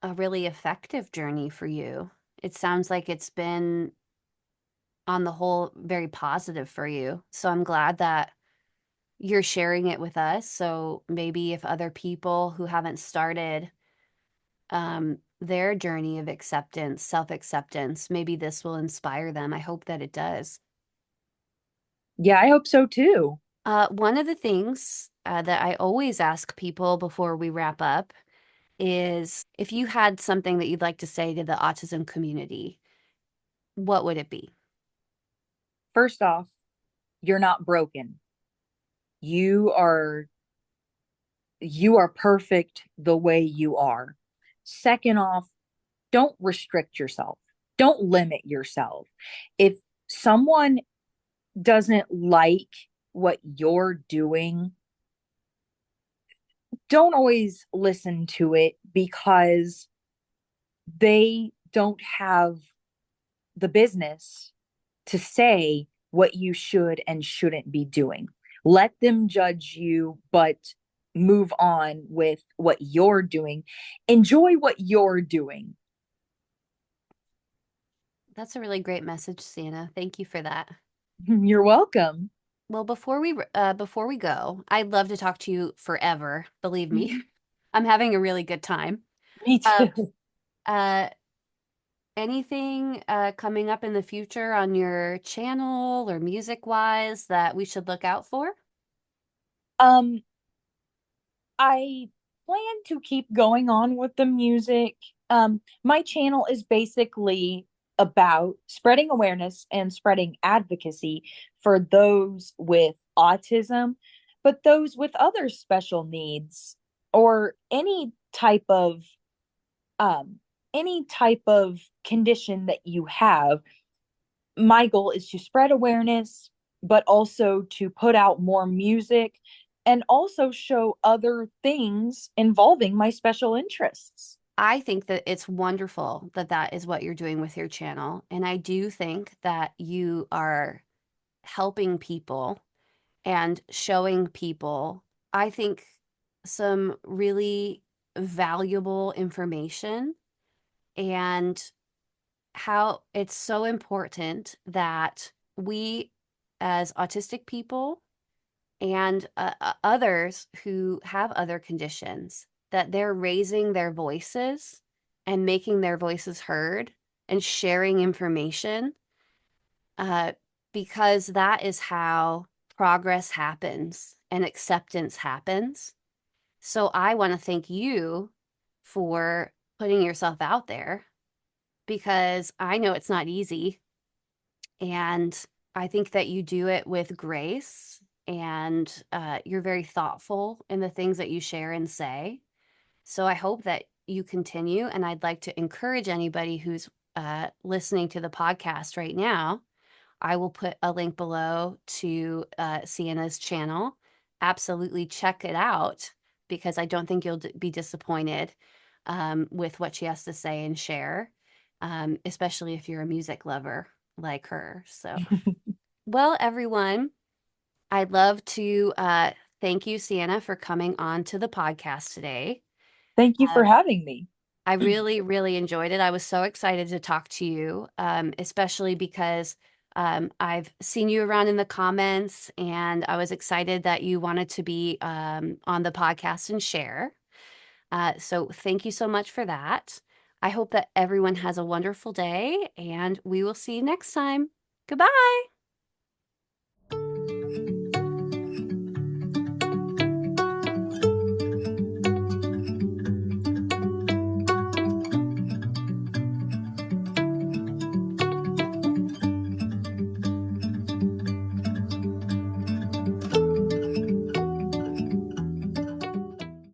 a really effective journey for you. It sounds like it's been, on the whole, very positive for you. So I'm glad that you're sharing it with us. So maybe if other people who haven't started their journey of acceptance, self-acceptance, maybe this will inspire them. I hope that it does. Yeah, I hope so too. One of the things that I always ask people before we wrap up is if you had something that you'd like to say to the autism community, what would it be? First off, you're not broken. You are you are perfect the way you are. Second off, don't restrict yourself. Don't limit yourself. If someone doesn't like what you're doing, don't always listen to it because they don't have the business to say what you should and shouldn't be doing. Let them judge you, but move on with what you're doing. Enjoy what you're doing. That's a really great message, Sienna. Thank you for that. You're welcome. Well, before we go, I'd love to talk to you forever. Believe me, I'm having a really good time. Me Uh, too. uh, Anything coming up in the future on your channel or music wise that we should look out for? Um, I plan to keep going on with the music. My channel is basically about spreading awareness and spreading advocacy for those with autism, but those with other special needs or um any type of condition that you have. My goal is to spread awareness, but also to put out more music and also show other things involving my special interests. I think that it's wonderful that that is what you're doing with your channel. And I do think that you are helping people and showing people, I think, some really valuable information and how it's so important that we, as autistic people and others who have other conditions, that they're raising their voices and making their voices heard and sharing information, uh, because that is how progress happens and acceptance happens. So I want to thank you for putting yourself out there because I know it's not easy. And I think that you do it with grace and you're very thoughtful in the things that you share and say. So I hope that you continue. And I'd like to encourage anybody who's listening to the podcast right now. I will put a link below to Sienna's channel. Absolutely check it out because I don't think you'll be disappointed with what she has to say and share, especially if you're a music lover like her. So, well, everyone, I'd love to thank you, Sienna, for coming on to the podcast today. Thank you for Um, having me. I really, really enjoyed it. I was so excited to talk to you, especially because I've seen you around in the comments, and I was excited that you wanted to be on the podcast and share. So thank you so much for that. I hope that everyone has a wonderful day, and we will see you next time. Goodbye.